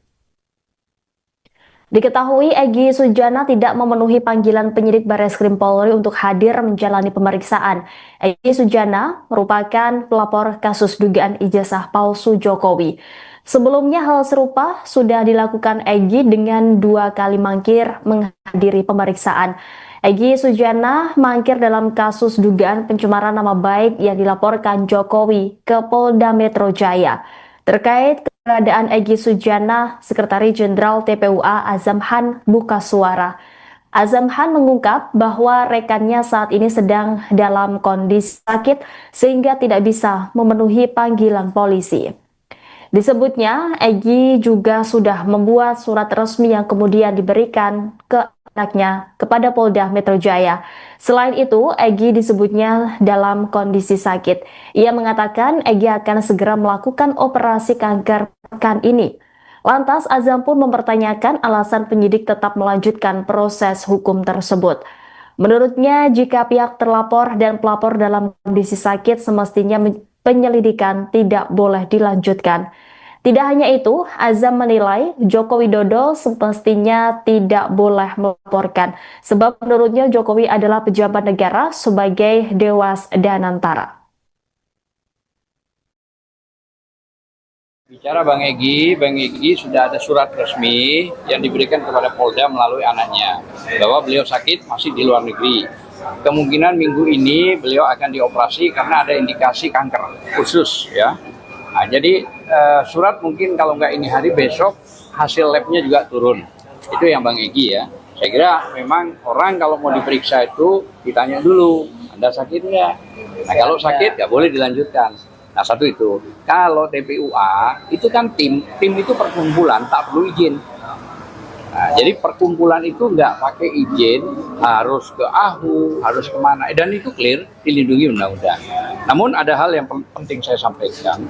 Diketahui Egy Sujana tidak memenuhi panggilan penyidik Bareskrim Polri untuk hadir menjalani pemeriksaan. Egy Sujana merupakan pelapor kasus dugaan ijazah palsu Jokowi. Sebelumnya hal serupa sudah dilakukan Egy dengan 2 kali mangkir menghadiri pemeriksaan. Egy Sujana mangkir dalam kasus dugaan pencemaran nama baik yang dilaporkan Jokowi ke Polda Metro Jaya. Terkait keberadaan Egy Sujana, Sekretaris Jenderal TPUA Azamhan buka suara. Azamhan mengungkap bahwa rekannya saat ini sedang dalam kondisi sakit sehingga tidak bisa memenuhi panggilan polisi. Disebutnya, Egy juga sudah membuat surat resmi yang kemudian diberikan ke anaknya kepada Polda Metro Jaya. Selain itu, Egy disebutnya dalam kondisi sakit. Ia mengatakan Egy akan segera melakukan operasi kanker pekan ini. Lantas Azam pun mempertanyakan alasan penyidik tetap melanjutkan proses hukum tersebut. Menurutnya, jika pihak terlapor dan pelapor dalam kondisi sakit, semestinya penyelidikan tidak boleh dilanjutkan. Tidak hanya itu, Azam menilai Joko Widodo semestinya tidak boleh melaporkan, sebab menurutnya Jokowi adalah pejabat negara sebagai Dewas Danantara. Bicara Bang Egy sudah ada surat resmi yang diberikan kepada Polda melalui anaknya bahwa beliau sakit masih di luar negeri. Kemungkinan minggu ini beliau akan dioperasi karena ada indikasi kanker khusus ya. Nah, jadi surat mungkin kalau nggak ini hari besok hasil labnya juga turun. Itu yang Bang Egy ya. Saya kira memang orang kalau mau diperiksa itu ditanya dulu, Anda sakit nggak? Nah kalau sakit nggak boleh dilanjutkan. Nah, satu itu. Kalau TPUA itu kan tim itu perkumpulan, tak perlu izin. Nah, jadi perkumpulan itu nggak pakai izin, harus ke AHU, harus kemana, dan itu clear, dilindungi undang-undang. Namun ada hal yang penting saya sampaikan,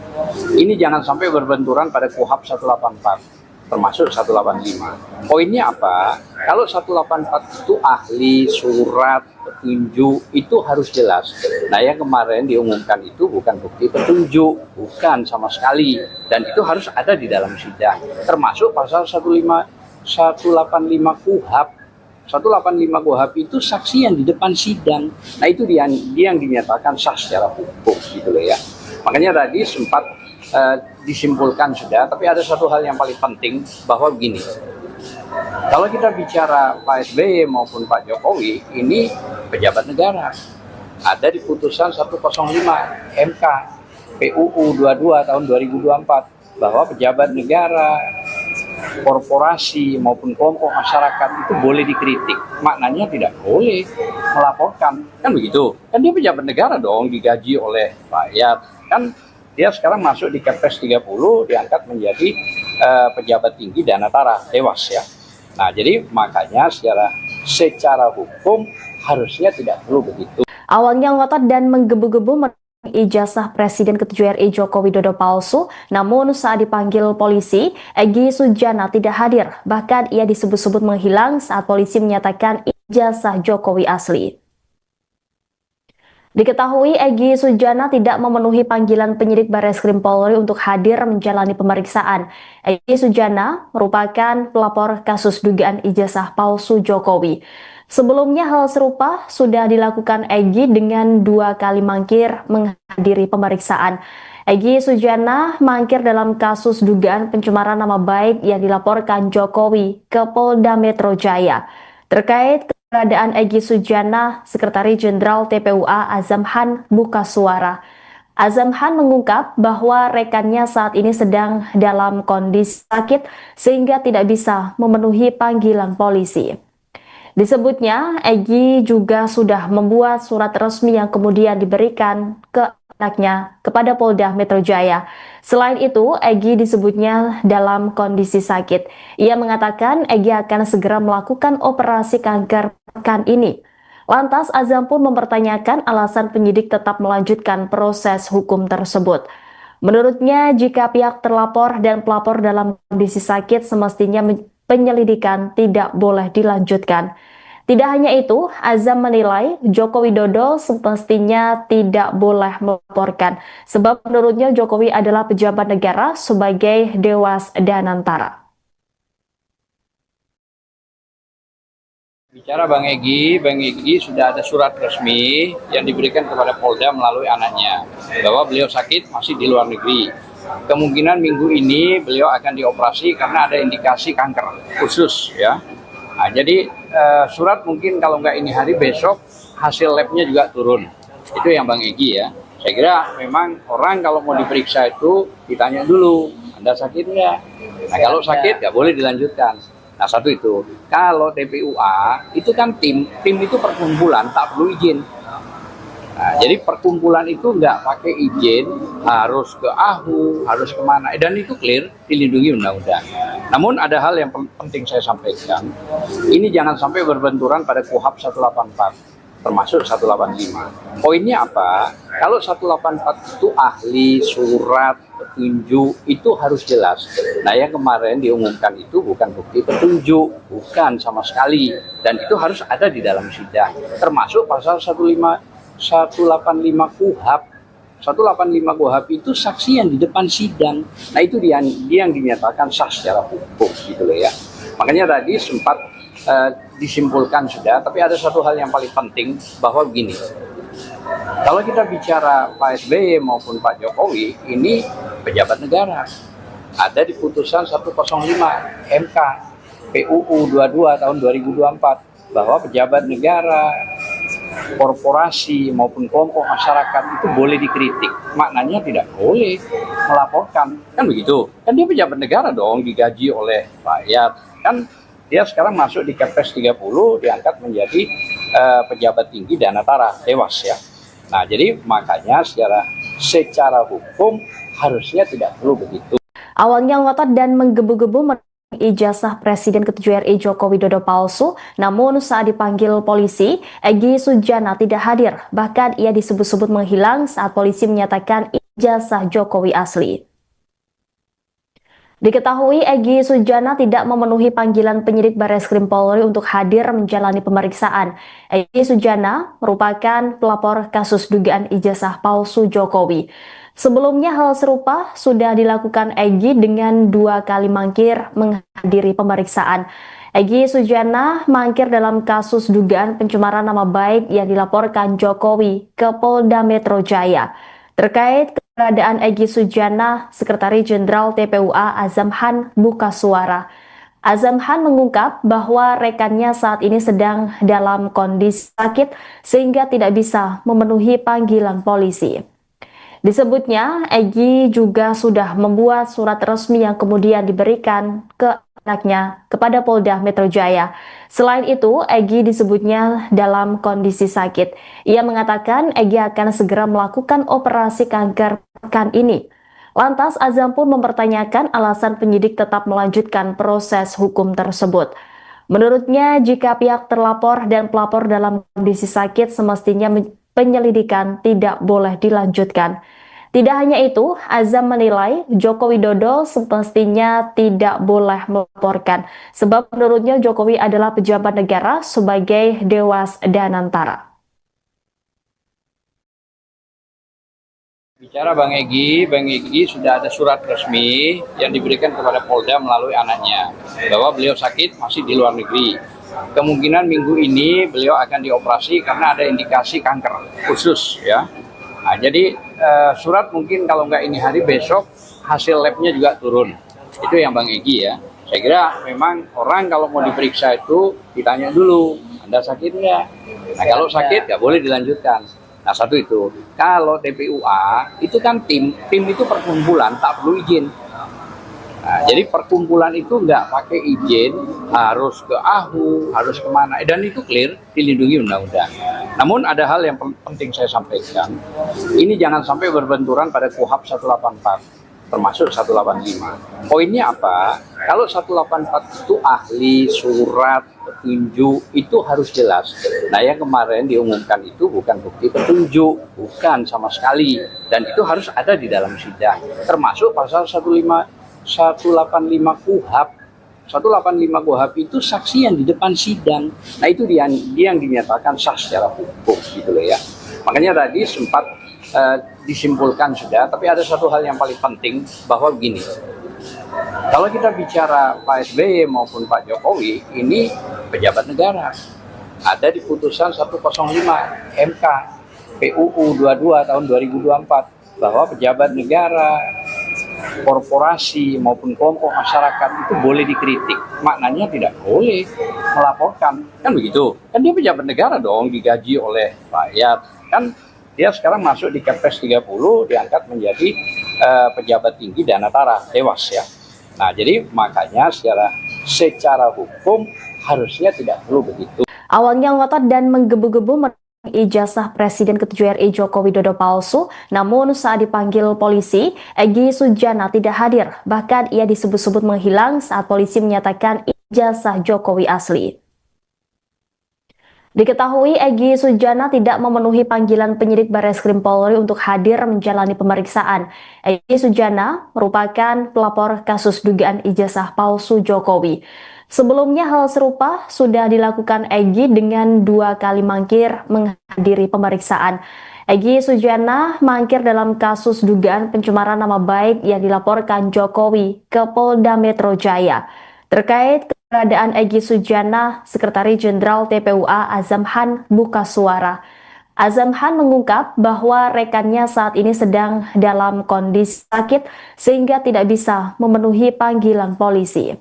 ini jangan sampai berbenturan pada KUHP 184, termasuk 185. Poinnya apa? Kalau 184 itu ahli, surat, petunjuk, itu harus jelas. Nah, yang kemarin diumumkan itu bukan bukti petunjuk, bukan sama sekali. Dan itu harus ada di dalam sidang, termasuk pasal 185 KUHP. 185 KUHP itu saksi yang di depan sidang. Nah, itu dia yang dinyatakan sah secara hukum gitu loh ya. Makanya tadi sempat disimpulkan sudah, tapi ada satu hal yang paling penting bahwa begini. Kalau kita bicara Pak SBY maupun Pak Jokowi, ini pejabat negara. Ada di putusan 105 MK PUU 22 tahun 2024 bahwa pejabat negara, korporasi maupun kelompok masyarakat itu boleh dikritik. Maknanya tidak boleh melaporkan. Kan begitu. Kan dia pejabat negara dong, digaji oleh rakyat. Kan dia sekarang masuk di Kepres 30, diangkat menjadi pejabat tinggi Danatara, Dewas ya. Nah, jadi makanya secara hukum harusnya tidak perlu begitu. Awalnya ngotot dan menggebu-gebu ijazah Presiden ke-7 RI Joko Widodo palsu, namun saat dipanggil polisi, Egy Sujana tidak hadir. Bahkan ia disebut-sebut menghilang saat polisi menyatakan ijazah Jokowi asli. Diketahui Egy Sujana tidak memenuhi panggilan penyidik Bareskrim Polri untuk hadir menjalani pemeriksaan. Egy Sujana merupakan pelapor kasus dugaan ijazah palsu Jokowi. Sebelumnya hal serupa sudah dilakukan Egy dengan 2 kali mangkir menghadiri pemeriksaan. Egy Sujana mangkir dalam kasus dugaan pencemaran nama baik yang dilaporkan Jokowi ke Polda Metro Jaya. Terkait keberadaan Egy Sujana, Sekretaris Jenderal TPUA Azam Han buka suara. Azam Han mengungkap bahwa rekannya saat ini sedang dalam kondisi sakit sehingga tidak bisa memenuhi panggilan polisi. Disebutnya, Egy juga sudah membuat surat resmi yang kemudian diberikan ke anaknya kepada Polda Metro Jaya. Selain itu, Egy disebutnya dalam kondisi sakit. Ia mengatakan Egy akan segera melakukan operasi kanker pekan ini. Lantas, Azam pun mempertanyakan alasan penyidik tetap melanjutkan proses hukum tersebut. Menurutnya, jika pihak terlapor dan pelapor dalam kondisi sakit, semestinya penyelidikan tidak boleh dilanjutkan. Tidak hanya itu, Azam menilai Joko Widodo semestinya tidak boleh melaporkan, sebab menurutnya Jokowi adalah pejabat negara sebagai Dewas Danantara. Bicara Bang Egy sudah ada surat resmi yang diberikan kepada Polda melalui anaknya bahwa beliau sakit masih di luar negeri. Kemungkinan minggu ini beliau akan dioperasi karena ada indikasi kanker khusus ya. Nah, jadi surat mungkin kalau nggak ini hari, besok hasil labnya juga turun. Itu yang Bang Egy ya. Saya kira memang orang kalau mau diperiksa itu ditanya dulu, Anda sakit nggak? Nah, kalau sakit nggak boleh dilanjutkan. Nah, satu itu. Kalau TPUA itu kan tim itu perkumpulan, tak perlu izin. Nah, jadi perkumpulan itu nggak pakai izin, harus ke AHU, harus kemana, dan itu clear, dilindungi undang-undang. Namun ada hal yang penting saya sampaikan, ini jangan sampai berbenturan pada KUHP 184, termasuk 185. Poinnya apa? Kalau 184 itu ahli, surat, petunjuk, itu harus jelas. Nah, yang kemarin diumumkan itu bukan bukti petunjuk, bukan sama sekali. Dan itu harus ada di dalam sidang, termasuk pasal 185 KUHP. 185 KUHP itu saksi yang di depan sidang. Nah, itu dia yang dinyatakan sah secara hukum gitu loh ya. Makanya tadi sempat disimpulkan sudah, tapi ada satu hal yang paling penting bahwa begini. Kalau kita bicara Pak SBY maupun Pak Jokowi, ini pejabat negara. Ada di putusan 105 MK PUU 22 tahun 2024 bahwa pejabat negara, korporasi maupun kelompok masyarakat itu boleh dikritik. Maknanya tidak boleh melaporkan. Kan begitu. Kan dia pejabat negara dong, digaji oleh rakyat. Kan dia sekarang masuk di Kepres 30, diangkat menjadi pejabat tinggi Danatara, Dewas ya. Nah, jadi makanya secara hukum harusnya tidak perlu begitu. Awalnya ngotot dan menggebu-gebu ijazah Presiden ke-7 RI Joko Widodo palsu, namun saat dipanggil polisi, Egy Sujana tidak hadir. Bahkan ia disebut-sebut menghilang saat polisi menyatakan ijazah Jokowi asli. Diketahui Egy Sujana tidak memenuhi panggilan penyidik Bareskrim Polri untuk hadir menjalani pemeriksaan. Egy Sujana merupakan pelapor kasus dugaan ijazah palsu Jokowi. Sebelumnya hal serupa sudah dilakukan Egy dengan 2 kali mangkir menghadiri pemeriksaan. Egy Sujana mangkir dalam kasus dugaan pencemaran nama baik yang dilaporkan Jokowi ke Polda Metro Jaya. Terkait keberadaan Egy Sujana, Sekretaris Jenderal TPUA Azam Han buka suara. Azam Han mengungkap bahwa rekannya saat ini sedang dalam kondisi sakit sehingga tidak bisa memenuhi panggilan polisi. Disebutnya, Egy juga sudah membuat surat resmi yang kemudian diberikan ke anaknya kepada Polda Metro Jaya. Selain itu, Egy disebutnya dalam kondisi sakit. Ia mengatakan Egy akan segera melakukan operasi kanker pekan ini. Lantas, Azam pun mempertanyakan alasan penyidik tetap melanjutkan proses hukum tersebut. Menurutnya, jika pihak terlapor dan pelapor dalam kondisi sakit, semestinya penyelidikan tidak boleh dilanjutkan. Tidak hanya itu, Azam menilai Joko Widodo semestinya tidak boleh melaporkan, sebab menurutnya Jokowi adalah pejabat negara sebagai Dewas Danantara. Bicara Bang Egy sudah ada surat resmi yang diberikan kepada Polda melalui anaknya bahwa beliau sakit masih di luar negeri. Kemungkinan minggu ini beliau akan dioperasi karena ada indikasi kanker khusus ya. Nah, jadi surat mungkin kalau nggak ini hari besok hasil labnya juga turun. Itu yang Bang Egy ya. Saya kira memang orang kalau mau diperiksa itu ditanya dulu, Anda sakit nggak? Nah kalau sakit nggak boleh dilanjutkan. Nah satu itu. Kalau TPUA itu kan tim itu perkumpulan tak perlu izin. Nah, jadi perkumpulan itu nggak pakai izin, harus ke AHU, harus kemana, dan itu clear, dilindungi undang-undang. Namun ada hal yang penting saya sampaikan, ini jangan sampai berbenturan pada KUHP 184, termasuk 185. Poinnya apa? Kalau 184 itu ahli, surat, petunjuk, itu harus jelas. Nah yang kemarin diumumkan itu bukan bukti petunjuk, bukan sama sekali. Dan itu harus ada di dalam sidang, termasuk pasal 185 KUHP. 185 KUHP itu saksi yang di depan sidang. Nah itu dia yang dinyatakan sah secara hukum gitu loh ya. Makanya tadi sempat disimpulkan sudah, tapi ada satu hal yang paling penting bahwa begini. Kalau kita bicara Pak SBY maupun Pak Jokowi, ini pejabat negara. Ada di putusan 105 MK PUU 22 tahun 2024 bahwa pejabat negara, korporasi maupun kelompok masyarakat itu boleh dikritik. Maknanya tidak boleh melaporkan. Kan begitu. Kan dia pejabat negara dong, digaji oleh rakyat. Kan dia sekarang masuk di Kepres 30, diangkat menjadi pejabat tinggi Danantara, Dewas ya. Nah, jadi makanya secara hukum harusnya tidak perlu begitu. Awalnya ngotot dan menggebu-gebu ijazah Presiden ke-7 RI Joko Widodo palsu, namun saat dipanggil polisi, Egy Sujana tidak hadir. Bahkan ia disebut-sebut menghilang saat polisi menyatakan ijazah Jokowi asli. Diketahui Egy Sujana tidak memenuhi panggilan penyidik Bareskrim Polri untuk hadir menjalani pemeriksaan. Egy Sujana merupakan pelapor kasus dugaan ijazah palsu Jokowi. Sebelumnya hal serupa sudah dilakukan Egy dengan 2 kali mangkir menghadiri pemeriksaan. Egy Sujana mangkir dalam kasus dugaan pencemaran nama baik yang dilaporkan Jokowi ke Polda Metro Jaya. Terkait keberadaan Egy Sujana, Sekretaris Jenderal TPUA Azam Han buka suara. Azam Han mengungkap bahwa rekannya saat ini sedang dalam kondisi sakit sehingga tidak bisa memenuhi panggilan polisi.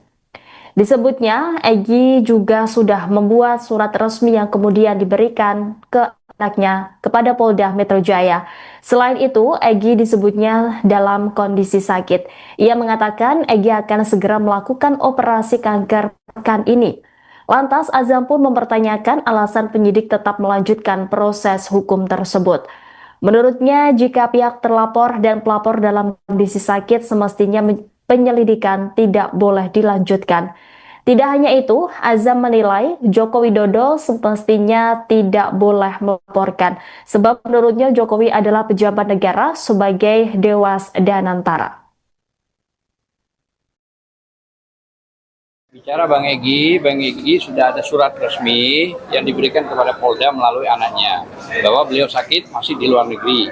Disebutnya, Egy juga sudah membuat surat resmi yang kemudian diberikan ke anaknya kepada Polda Metro Jaya. Selain itu, Egy disebutnya dalam kondisi sakit. Ia mengatakan Egy akan segera melakukan operasi kanker pekan ini. Lantas, Azam pun mempertanyakan alasan penyidik tetap melanjutkan proses hukum tersebut. Menurutnya, jika pihak terlapor dan pelapor dalam kondisi sakit, semestinya penyelidikan tidak boleh dilanjutkan. Tidak hanya itu, Azam menilai Joko Widodo semestinya tidak boleh melaporkan, sebab menurutnya Jokowi adalah pejabat negara sebagai Dewas Danantara. Bicara Bang Egy sudah ada surat resmi yang diberikan kepada Polda melalui anaknya bahwa beliau sakit masih di luar negeri.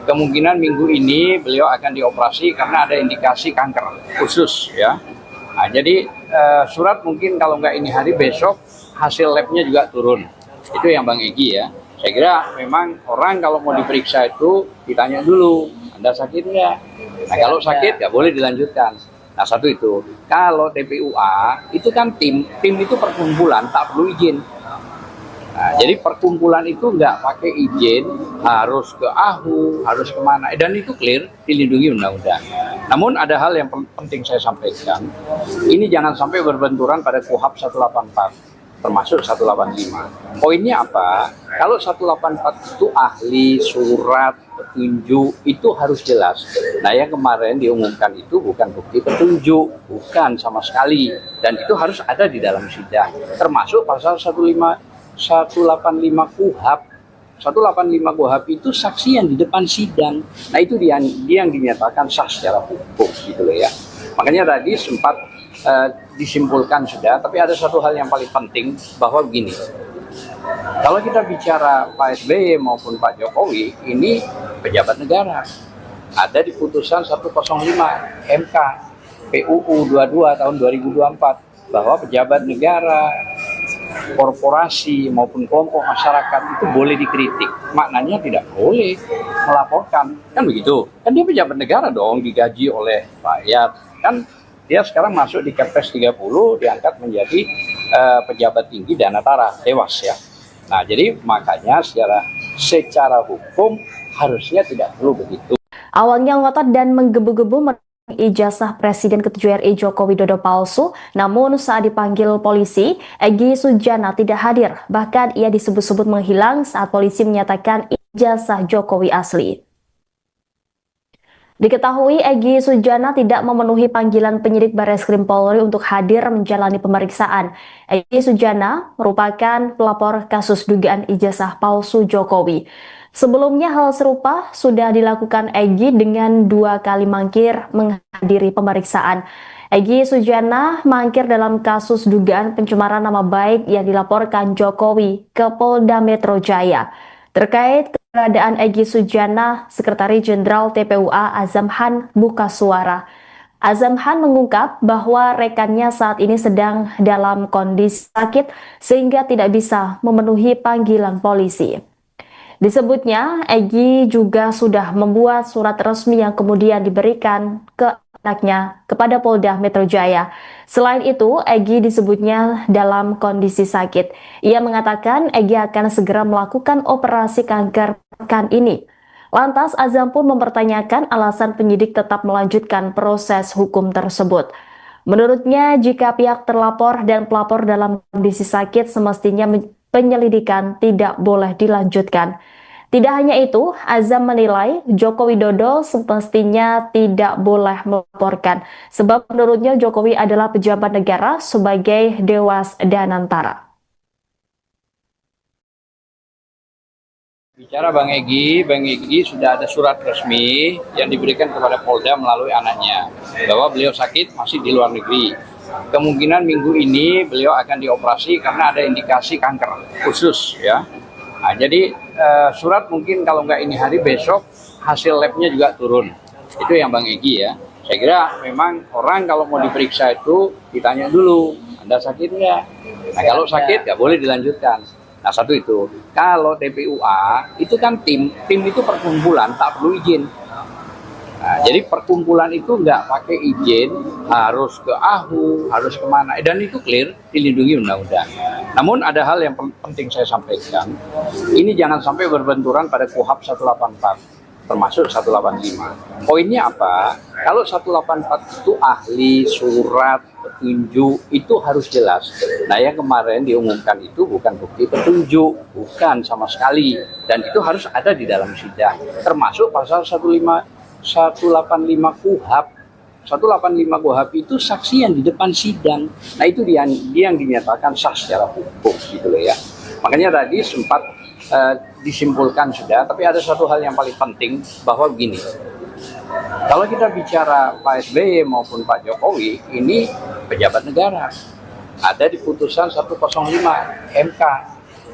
Kemungkinan minggu ini beliau akan dioperasi karena ada indikasi kanker khusus ya. Nah, jadi surat mungkin kalau nggak ini hari besok hasil labnya juga turun. Itu yang Bang Egy ya. Saya kira memang orang kalau mau diperiksa itu ditanya dulu, Anda sakit nggak? Nah kalau sakit nggak boleh dilanjutkan. Nah satu itu, kalau TPUA itu kan tim itu perkumpulan tak perlu izin. Nah, jadi perkumpulan itu nggak pakai izin, harus ke AHU, harus kemana, dan itu clear dilindungi undang-undang. Namun ada hal yang penting saya sampaikan, ini jangan sampai berbenturan pada KUHP 184. Termasuk 185. Poinnya apa? Kalau 184 itu ahli, surat, petunjuk, itu harus jelas. Nah yang kemarin diumumkan itu bukan bukti petunjuk, bukan sama sekali. Dan itu harus ada di dalam sidang. Termasuk pasal 185 KUHP. 185 KUHP itu saksi yang di depan sidang. Nah itu dia yang dinyatakan sah secara hukum gitu loh ya. Makanya tadi sempat disimpulkan sudah, tapi ada satu hal yang paling penting bahwa begini, kalau kita bicara Pak SBY maupun Pak Jokowi, ini pejabat negara. Ada di putusan 105 MK PUU 22 tahun 2024 bahwa pejabat negara, korporasi maupun kelompok masyarakat itu boleh dikritik. Maknanya tidak boleh melaporkan, kan begitu? Kan dia pejabat negara dong, digaji oleh rakyat, kan dia sekarang masuk di Kepres 30, diangkat menjadi pejabat tinggi Danantara, Dewas ya. Nah, jadi makanya secara hukum harusnya tidak perlu begitu. Awalnya ngotot dan menggebu-gebu ijazah Presiden ke-7 RI Joko Widodo palsu, namun saat dipanggil polisi, Egy Sujana tidak hadir. Bahkan ia disebut-sebut menghilang saat polisi menyatakan ijazah Jokowi asli. Diketahui Egy Sujana tidak memenuhi panggilan penyidik Bareskrim Polri untuk hadir menjalani pemeriksaan. Egy Sujana merupakan pelapor kasus dugaan ijazah palsu Jokowi. Sebelumnya hal serupa sudah dilakukan Egy dengan 2 kali mangkir menghadiri pemeriksaan. Egy Sujana mangkir dalam kasus dugaan pencemaran nama baik yang dilaporkan Jokowi ke Polda Metro Jaya. Terkait keberadaan Egy Sujana, Sekretaris Jenderal TPUA Azam Han buka suara. Azam Han mengungkap bahwa rekannya saat ini sedang dalam kondisi sakit sehingga tidak bisa memenuhi panggilan polisi. Disebutnya, Egy juga sudah membuat surat resmi yang kemudian diberikan ke anaknya kepada Polda Metro Jaya. Selain itu, Egy disebutnya dalam kondisi sakit. Ia mengatakan Egy akan segera melakukan operasi kanker pekan ini. Lantas, Azam pun mempertanyakan alasan penyidik tetap melanjutkan proses hukum tersebut. Menurutnya, jika pihak terlapor dan pelapor dalam kondisi sakit, semestinya penyelidikan tidak boleh dilanjutkan. Tidak hanya itu, Azam menilai Joko Widodo semestinya tidak boleh melaporkan, sebab menurutnya Jokowi adalah pejabat negara sebagai Dewas Danantara. Bicara Bang Egy sudah ada surat resmi yang diberikan kepada Polda melalui anaknya bahwa beliau sakit masih di luar negeri. Kemungkinan minggu ini beliau akan dioperasi karena ada indikasi kanker khusus ya. Nah, jadi surat mungkin kalau nggak ini hari besok hasil labnya juga turun. Itu yang Bang Egy ya. Saya kira memang orang kalau mau diperiksa itu ditanya dulu, Anda sakit nggak? Nah kalau sakit nggak boleh dilanjutkan. Nah satu itu, kalau TPUA itu kan tim itu perkumpulan tak perlu izin. Nah, jadi perkumpulan itu nggak pakai izin, harus ke AHU, harus kemana, dan itu clear dilindungi undang-undang. Namun ada hal yang penting saya sampaikan, ini jangan sampai berbenturan pada KUHP 184. termasuk 185. Poinnya apa? Kalau 184 itu ahli, surat, petunjuk, itu harus jelas. Nah, yang kemarin diumumkan itu bukan bukti petunjuk, bukan sama sekali. Dan itu harus ada di dalam sidang, termasuk pasal 185 KUHP. 185 KUHP itu saksi yang di depan sidang. Nah, itu dia yang dinyatakan sah secara hukum gitu loh ya. Makanya tadi sempat disimpulkan sudah, tapi ada satu hal yang paling penting bahwa begini. Kalau kita bicara Pak SBY maupun Pak Jokowi, ini pejabat negara. Ada di putusan 105 MK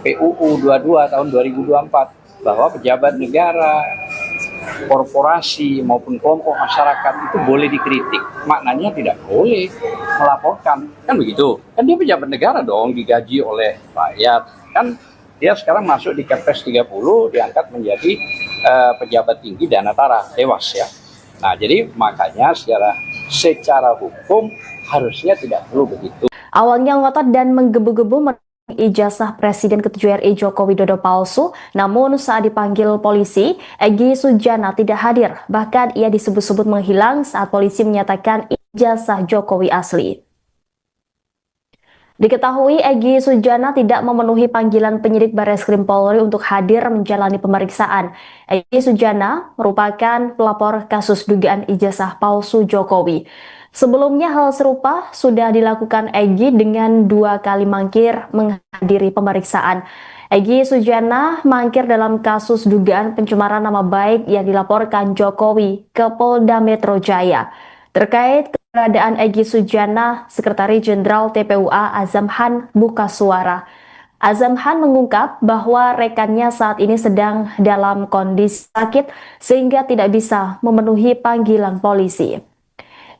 PUU 22 tahun 2024 bahwa pejabat negara, korporasi maupun kelompok masyarakat itu boleh dikritik. Maknanya tidak boleh melaporkan. Kan begitu? Kan dia pejabat negara dong, digaji oleh rakyat. Kan dia sekarang masuk di Kepres 30, diangkat menjadi pejabat tinggi Danatara, Dewas ya. Nah, jadi makanya secara hukum harusnya tidak perlu begitu. Awalnya ngotot dan menggebu-gebu ijazah Presiden ke-7 RI Joko Widodo palsu, namun saat dipanggil polisi, Egy Sujana tidak hadir. Bahkan ia disebut-sebut menghilang saat polisi menyatakan ijazah Jokowi asli. Diketahui Egy Sujana tidak memenuhi panggilan penyidik Bareskrim Polri untuk hadir menjalani pemeriksaan. Egy Sujana merupakan pelapor kasus dugaan ijazah palsu Jokowi. Sebelumnya hal serupa sudah dilakukan Egy dengan 2 kali mangkir menghadiri pemeriksaan. Egy Sujana mangkir dalam kasus dugaan pencemaran nama baik yang dilaporkan Jokowi ke Polda Metro Jaya. Terkait keberadaan Egy Sujana, Sekretaris Jenderal TPUA Azam Han buka suara. Azam Han mengungkap bahwa rekannya saat ini sedang dalam kondisi sakit sehingga tidak bisa memenuhi panggilan polisi.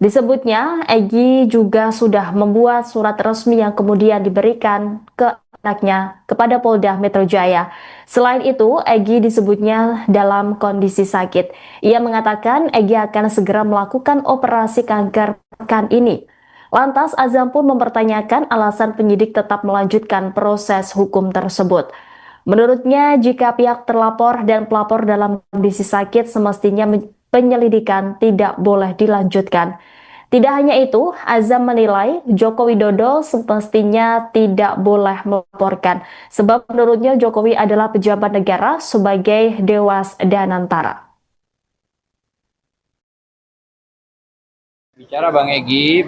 Disebutnya, Egy juga sudah membuat surat resmi yang kemudian diberikan ke anaknya kepada Polda Metro Jaya. Selain itu, Egy disebutnya dalam kondisi sakit. Ia mengatakan Egy akan segera melakukan operasi kanker pekan ini. Lantas Azam pun mempertanyakan alasan penyidik tetap melanjutkan proses hukum tersebut. Menurutnya, jika pihak terlapor dan pelapor dalam kondisi sakit, semestinya penyelidikan tidak boleh dilanjutkan. Tidak hanya itu, Azam menilai Joko Widodo semestinya tidak boleh melaporkan, sebab menurutnya Jokowi adalah pejabat negara sebagai Dewas Danantara. Bicara Bang Egy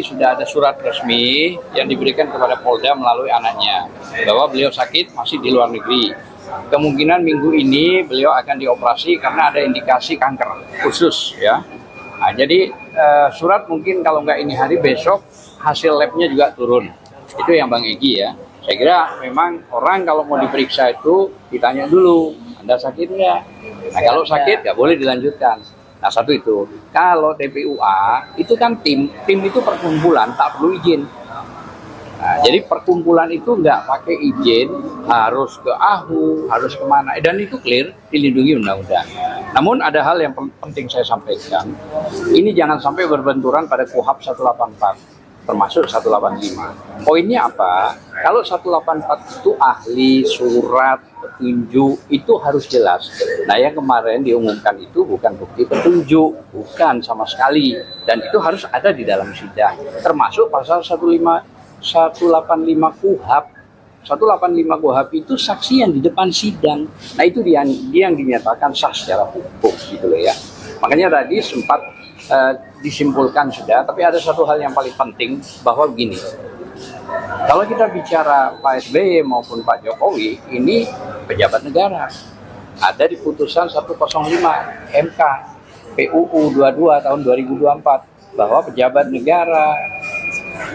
sudah ada surat resmi yang diberikan kepada Polda melalui anaknya bahwa beliau sakit masih di luar negeri. Kemungkinan minggu ini beliau akan dioperasi karena ada indikasi kanker khusus ya. Nah, jadi surat mungkin kalau nggak ini hari, besok hasil labnya juga turun. Itu yang Bang Egy ya. Saya kira memang orang kalau mau diperiksa itu ditanya dulu, Anda sakit nggak? Nah, kalau sakit nggak boleh dilanjutkan. Nah, satu itu. Kalau TPUA itu kan tim itu perkumpulan, tak perlu izin. Nah, jadi perkumpulan itu nggak pakai izin, harus ke AHU, harus kemana, dan itu clear, dilindungi undang-undang. Namun ada hal yang penting saya sampaikan, ini jangan sampai berbenturan pada KUHP 184, termasuk 185. Poinnya apa? Kalau 184 itu ahli, surat, petunjuk, itu harus jelas. Nah, yang kemarin diumumkan itu bukan bukti petunjuk, bukan sama sekali, dan itu harus ada di dalam sidang, termasuk pasal 185 KUHP. 185 KUHP itu saksi yang di depan sidang. Nah, itu dia yang dinyatakan sah secara hukum gitu loh ya. Makanya tadi sempat disimpulkan sudah, tapi ada satu hal yang paling penting bahwa begini. Kalau kita bicara Pak SBY maupun Pak Jokowi, ini pejabat negara. Ada di putusan 105 MK PUU 22 tahun 2024 bahwa pejabat negara,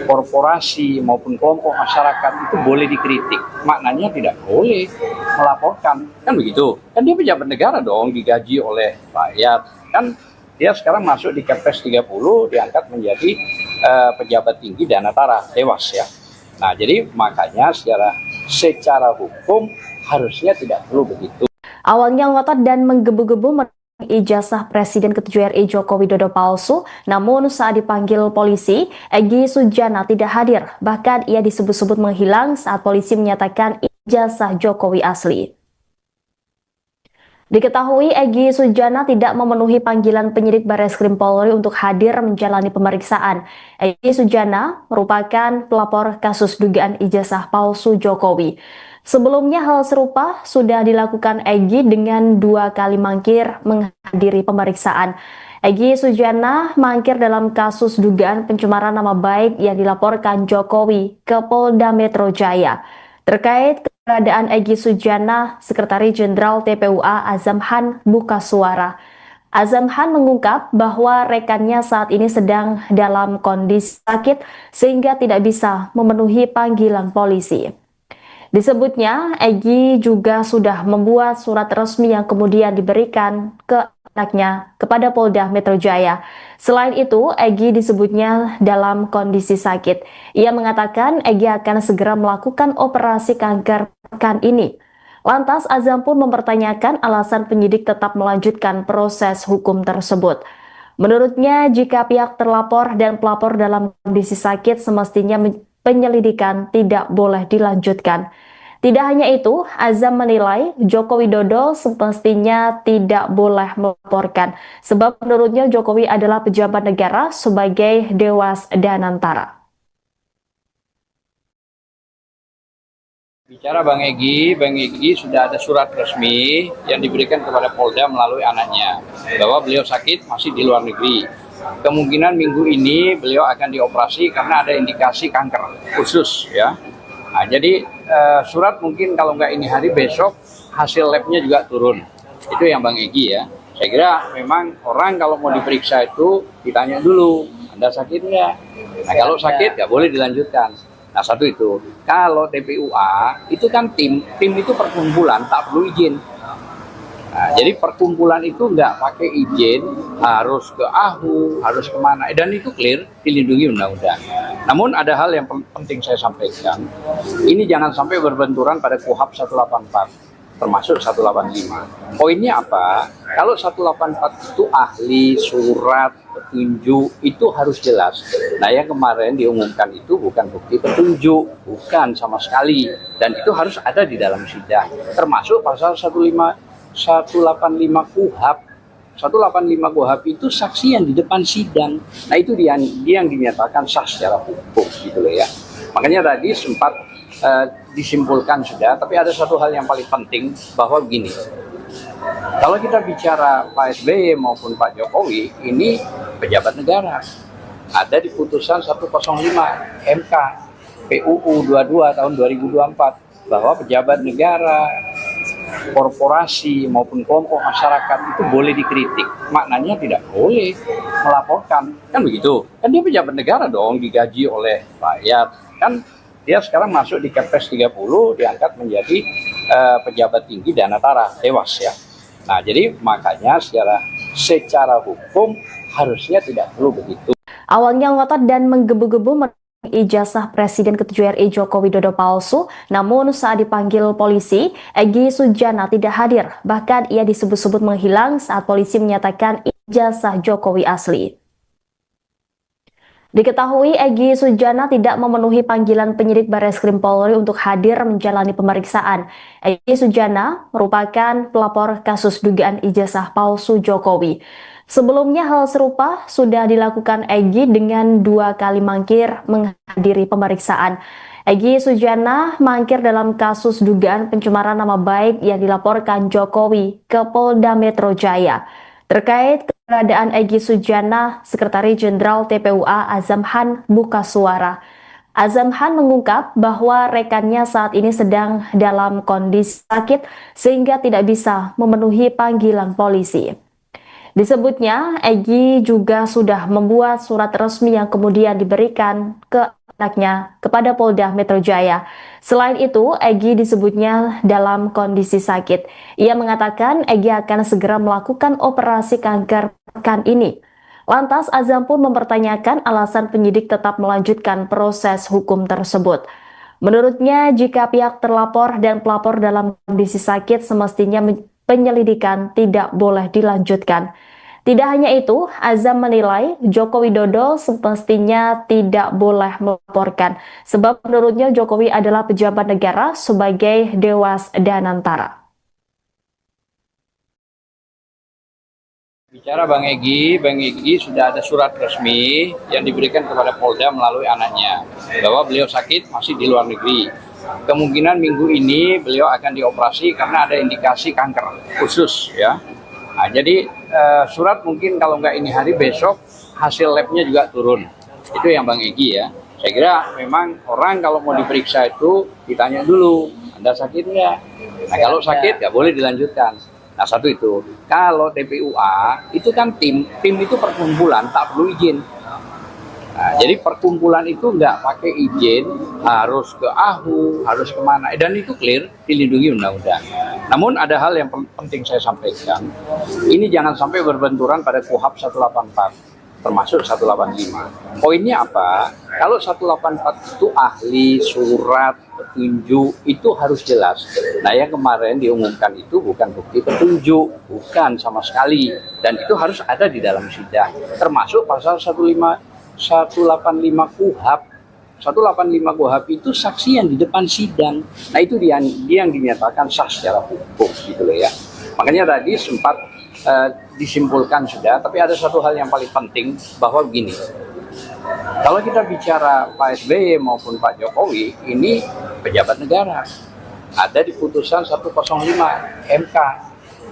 korporasi maupun kelompok masyarakat itu boleh dikritik. Maknanya tidak boleh melaporkan. Kan begitu? Kan dia pejabat negara dong, digaji oleh rakyat. Kan dia sekarang masuk di Kepres 30, diangkat menjadi pejabat tinggi Danatara, Dewas ya. Nah, jadi makanya secara hukum harusnya tidak perlu begitu. Awalnya ngotot dan menggebu-gebu ijazah Presiden ke-7 RI Joko Widodo palsu, namun saat dipanggil polisi, Egy Sujana tidak hadir. Bahkan ia disebut-sebut menghilang saat polisi menyatakan ijazah Jokowi asli. Diketahui Egy Sujana tidak memenuhi panggilan penyidik Bareskrim Polri untuk hadir menjalani pemeriksaan. Egy Sujana merupakan pelapor kasus dugaan ijazah palsu Jokowi. Sebelumnya hal serupa sudah dilakukan Egy dengan 2 kali mangkir menghadiri pemeriksaan. Egy Sujana mangkir dalam kasus dugaan pencemaran nama baik yang dilaporkan Jokowi ke Polda Metro Jaya. Terkait keberadaan Egy Sujana, Sekretaris Jenderal TPUA Azam Han buka suara. Azam Han mengungkap bahwa rekannya saat ini sedang dalam kondisi sakit sehingga tidak bisa memenuhi panggilan polisi. Disebutnya, Egy juga sudah membuat surat resmi yang kemudian diberikan ke anaknya kepada Polda Metro Jaya. Selain itu, Egy disebutnya dalam kondisi sakit. Ia mengatakan Egy akan segera melakukan operasi kanker pekan ini. Lantas, Azam pun mempertanyakan alasan penyidik tetap melanjutkan proses hukum tersebut. Menurutnya, jika pihak terlapor dan pelapor dalam kondisi sakit, semestinya penyelidikan tidak boleh dilanjutkan. Tidak hanya itu, Azam menilai Joko Widodo semestinya tidak boleh melaporkan, sebab menurutnya Jokowi adalah pejabat negara sebagai Dewas Danantara. Bicara Bang Egy sudah ada surat resmi yang diberikan kepada Polda melalui anaknya bahwa beliau sakit masih di luar negeri. Kemungkinan minggu ini beliau akan dioperasi karena ada indikasi kanker khusus ya. Nah, jadi surat mungkin kalau nggak ini hari besok hasil labnya juga turun. Itu yang Bang Egy ya. Saya kira memang orang kalau mau diperiksa itu ditanya dulu, Anda sakit nggak? Nah kalau sakit nggak boleh dilanjutkan. Nah satu itu. Kalau TPUA itu kan tim itu perkumpulan tak perlu izin. Nah, jadi perkumpulan itu nggak pakai izin, harus ke AHU, harus kemana, dan itu clear, dilindungi undang-undang. Namun ada hal yang penting saya sampaikan, ini jangan sampai berbenturan pada KUHP 184, termasuk 185. Poinnya apa? Kalau 184 itu ahli, surat, petunjuk, itu harus jelas. Nah yang kemarin diumumkan itu bukan bukti petunjuk, bukan sama sekali. Dan itu harus ada di dalam sidang, termasuk pasal 185 KUHP. 185 KUHP itu saksi yang di depan sidang. Nah itu dia yang dinyatakan sah secara hukum gitu loh ya. Makanya tadi sempat disimpulkan sudah, tapi ada satu hal yang paling penting bahwa begini. Kalau kita bicara Pak SBY maupun Pak Jokowi, ini pejabat negara. Ada di putusan 105 MK PUU 22 tahun 2024 bahwa pejabat negara, korporasi maupun kelompok masyarakat itu boleh dikritik. Maknanya tidak boleh melaporkan. Kan begitu. Kan dia pejabat negara dong, digaji oleh rakyat. Kan dia sekarang masuk di Kepres 30, diangkat menjadi pejabat tinggi Danantara, Dewas ya. Nah, jadi makanya secara hukum harusnya tidak perlu begitu. Awalnya ngotot dan menggebu-gebu ijazah Presiden ke-7 RI Joko Widodo palsu, namun saat dipanggil polisi, Egy Sujana tidak hadir. Bahkan ia disebut-sebut menghilang saat polisi menyatakan ijazah Jokowi asli. Diketahui Egy Sujana tidak memenuhi panggilan penyidik Bareskrim Polri untuk hadir menjalani pemeriksaan. Egy Sujana merupakan pelapor kasus dugaan ijazah palsu Jokowi. Sebelumnya hal serupa sudah dilakukan Egy dengan 2 kali mangkir menghadiri pemeriksaan. Egy Sujana mangkir dalam kasus dugaan pencemaran nama baik yang dilaporkan Jokowi ke Polda Metro Jaya. Terkait keberadaan Egy Sujana, Sekretaris Jenderal TPUA Azam Han buka suara. Azam Han mengungkap bahwa rekannya saat ini sedang dalam kondisi sakit sehingga tidak bisa memenuhi panggilan polisi. Disebutnya, Egy juga sudah membuat surat resmi yang kemudian diberikan ke anaknya kepada Polda Metro Jaya. Selain itu, Egy disebutnya dalam kondisi sakit. Ia mengatakan Egy akan segera melakukan operasi kanker pekan ini. Lantas, Azam pun mempertanyakan alasan penyidik tetap melanjutkan proses hukum tersebut. Menurutnya, jika pihak terlapor dan pelapor dalam kondisi sakit, semestinya penyelidikan tidak boleh dilanjutkan. Tidak hanya itu, Azam menilai Joko Widodo semestinya tidak boleh melaporkan, sebab menurutnya Jokowi adalah pejabat negara sebagai Dewas Danantara. Bicara Bang Egy sudah ada surat resmi yang diberikan kepada Polda melalui anaknya bahwa beliau sakit masih di luar negeri. Kemungkinan minggu ini beliau akan dioperasi karena ada indikasi kanker khusus ya. Nah, jadi surat mungkin kalau nggak ini hari besok hasil labnya juga turun. Itu yang Bang Egy ya. Saya kira memang orang kalau mau diperiksa itu ditanya dulu, Anda sakit nggak? Nah kalau sakit nggak boleh dilanjutkan. Nah satu itu, kalau TPUA itu kan tim itu perkumpulan tak perlu izin. Nah, jadi perkumpulan itu nggak pakai izin, harus ke AHU, harus kemana, dan itu clear dilindungi undang-undang. Namun ada hal yang penting saya sampaikan, ini jangan sampai berbenturan pada KUHP 184. Termasuk 185. Poinnya apa? Kalau 184 itu ahli, surat, petunjuk, itu harus jelas. Nah yang kemarin diumumkan itu bukan bukti petunjuk, bukan sama sekali. Dan itu harus ada di dalam sidang. Termasuk pasal 185 KUHP. 185 KUHP itu saksi yang di depan sidang. Nah itu dia yang dinyatakan sah secara hukum gitu loh ya. Makanya tadi sempat disimpulkan sudah, tapi ada satu hal yang paling penting bahwa begini, kalau kita bicara Pak SBY maupun Pak Jokowi, ini pejabat negara. Ada di putusan 105 MK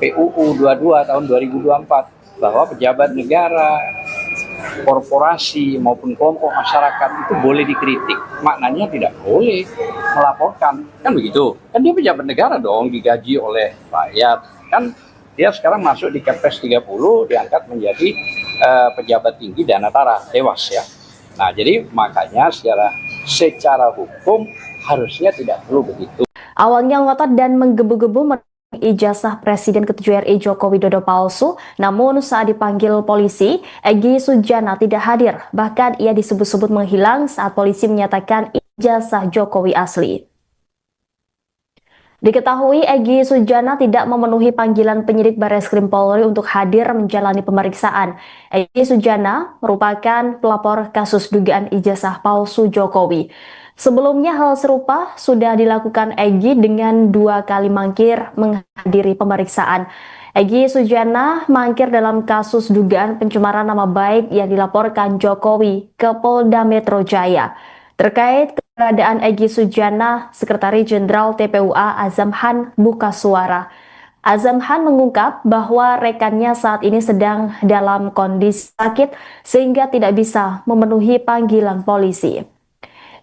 PUU 22 tahun 2024 bahwa pejabat negara, korporasi maupun kelompok masyarakat itu boleh dikritik. Maknanya tidak boleh melaporkan, kan begitu? Kan dia pejabat negara dong, digaji oleh rakyat, kan? Dia sekarang masuk di Kepres 30, diangkat menjadi pejabat tinggi Danatara, Dewas ya. Nah, jadi makanya secara hukum harusnya tidak perlu begitu. Awalnya ngotot dan menggebu-gebu ijazah Presiden ke-7 RI Joko Widodo palsu, namun saat dipanggil polisi, Egy Sujana tidak hadir. Bahkan ia disebut-sebut menghilang saat polisi menyatakan ijazah Jokowi asli. Diketahui Egy Sujana tidak memenuhi panggilan penyidik Bareskrim Polri untuk hadir menjalani pemeriksaan. Egy Sujana merupakan pelapor kasus dugaan ijazah palsu Jokowi. Sebelumnya hal serupa sudah dilakukan Egy dengan 2 kali mangkir menghadiri pemeriksaan. Egy Sujana mangkir dalam kasus dugaan pencemaran nama baik yang dilaporkan Jokowi ke Polda Metro Jaya. Terkait keberadaan Egy Sujana, Sekretaris Jenderal TPUA Azam Han buka suara. Azam Han mengungkap bahwa rekannya saat ini sedang dalam kondisi sakit sehingga tidak bisa memenuhi panggilan polisi.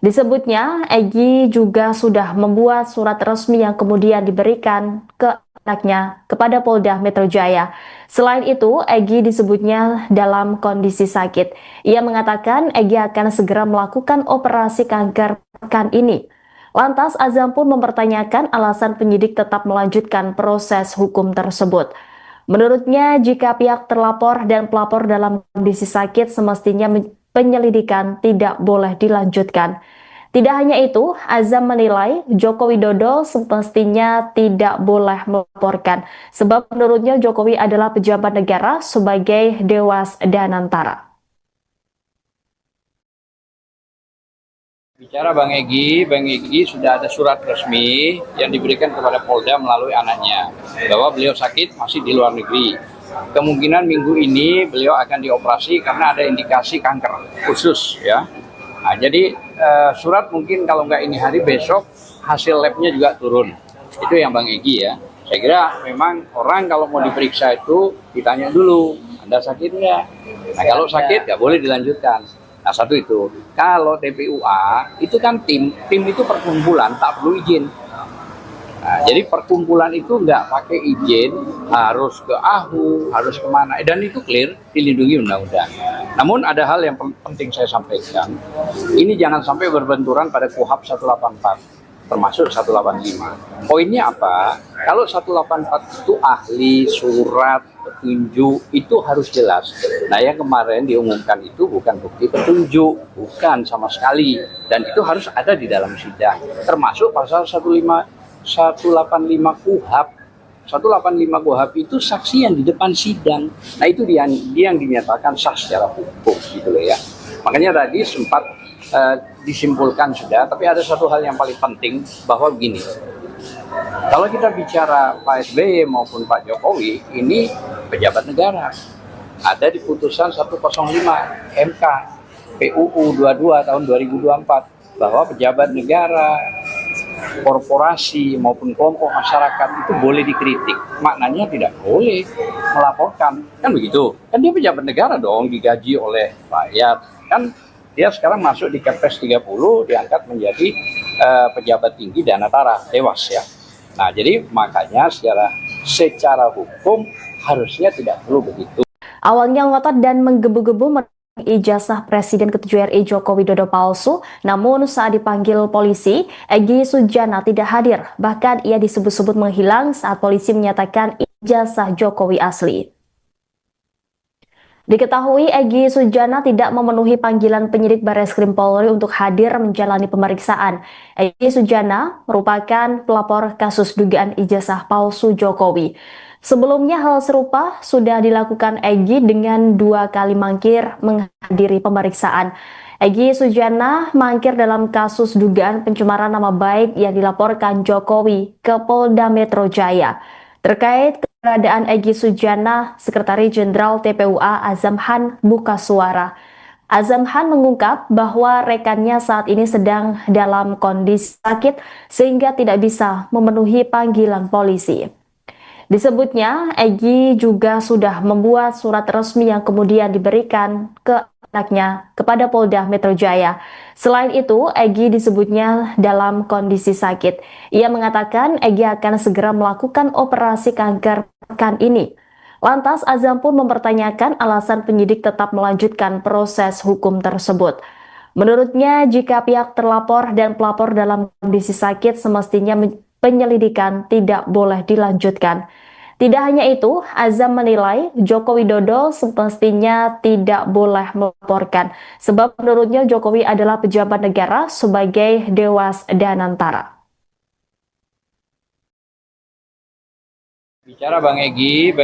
Disebutnya, Egy juga sudah membuat surat resmi yang kemudian diberikan ke anaknya kepada Polda Metro Jaya. Selain itu, Egy disebutnya dalam kondisi sakit. Ia mengatakan Egy akan segera melakukan operasi kanker pekan ini. Lantas Azam pun mempertanyakan alasan penyidik tetap melanjutkan proses hukum tersebut. Menurutnya, jika pihak terlapor dan pelapor dalam kondisi sakit, semestinya penyelidikan tidak boleh dilanjutkan. Tidak hanya itu, Azam menilai Joko Widodo semestinya tidak boleh melaporkan, sebab menurutnya Jokowi adalah pejabat negara sebagai Dewas Danantara. Bicara Bang Egy sudah ada surat resmi yang diberikan kepada Polda melalui anaknya bahwa beliau sakit masih di luar negeri. Kemungkinan minggu ini beliau akan dioperasi karena ada indikasi kanker khusus ya. Nah, jadi surat mungkin kalau nggak ini hari besok hasil labnya juga turun. Itu yang Bang Egy ya. Saya kira memang orang kalau mau diperiksa itu ditanya dulu, Anda sakit nggak? Nah kalau sakit nggak boleh dilanjutkan. Nah satu itu, kalau TPUA itu kan tim itu perkumpulan tak perlu izin. Nah, jadi perkumpulan itu nggak pakai izin, harus ke AHU, harus kemana, dan itu clear dilindungi undang-undang. Namun ada hal yang penting saya sampaikan, ini jangan sampai berbenturan pada KUHP 184, termasuk 185. Poinnya apa? Kalau 184 itu ahli, surat, petunjuk, itu harus jelas. Nah yang kemarin diumumkan itu bukan bukti petunjuk, bukan sama sekali, dan itu harus ada di dalam sidang, termasuk pasal 185 KUHP. 185 KUHP itu saksi yang di depan sidang. Nah itu dia yang dinyatakan sah secara hukum gitu loh ya. Makanya tadi sempat disimpulkan sudah, tapi ada satu hal yang paling penting bahwa begini. Kalau kita bicara Pak SBY maupun Pak Jokowi, ini pejabat negara. Ada di putusan 105 MK PUU 22 tahun 2024 bahwa pejabat negara, korporasi maupun kelompok masyarakat itu boleh dikritik. Maknanya tidak boleh melaporkan, kan begitu? Kan dia pejabat negara dong, digaji oleh rakyat. Kan dia sekarang masuk di Kepres 30, diangkat menjadi pejabat tinggi Danatara, Dewas ya. Nah, jadi makanya secara hukum harusnya tidak perlu begitu. Awalnya ngotot dan menggebu-gebu ijazah Presiden ke-7 RI Joko Widodo palsu, namun saat dipanggil polisi, Egy Sujana tidak hadir. Bahkan ia disebut-sebut menghilang saat polisi menyatakan ijazah Jokowi asli. Diketahui Egy Sujana tidak memenuhi panggilan penyidik Bareskrim Polri untuk hadir menjalani pemeriksaan. Egy Sujana merupakan pelapor kasus dugaan ijazah palsu Jokowi. Sebelumnya hal serupa sudah dilakukan Egy dengan 2 kali mangkir menghadiri pemeriksaan. Egy Sujana mangkir dalam kasus dugaan pencemaran nama baik yang dilaporkan Jokowi ke Polda Metro Jaya. Terkait keberadaan Egy Sujana, Sekretaris Jenderal TPUA Azam Han buka suara. Azam Han mengungkap bahwa rekannya saat ini sedang dalam kondisi sakit sehingga tidak bisa memenuhi panggilan polisi. Disebutnya, Egy juga sudah membuat surat resmi yang kemudian diberikan ke anaknya kepada Polda Metro Jaya. Selain itu, Egy disebutnya dalam kondisi sakit. Ia mengatakan Egy akan segera melakukan operasi kanker pekan ini. Lantas, Azam pun mempertanyakan alasan penyidik tetap melanjutkan proses hukum tersebut. Menurutnya, jika pihak terlapor dan pelapor dalam kondisi sakit, semestinya penyelidikan tidak boleh dilanjutkan. Tidak hanya itu, Azam menilai Joko Widodo semestinya tidak boleh melaporkan, sebab menurutnya Jokowi adalah pejabat negara sebagai Dewas Danantara. Bicara Bang Egy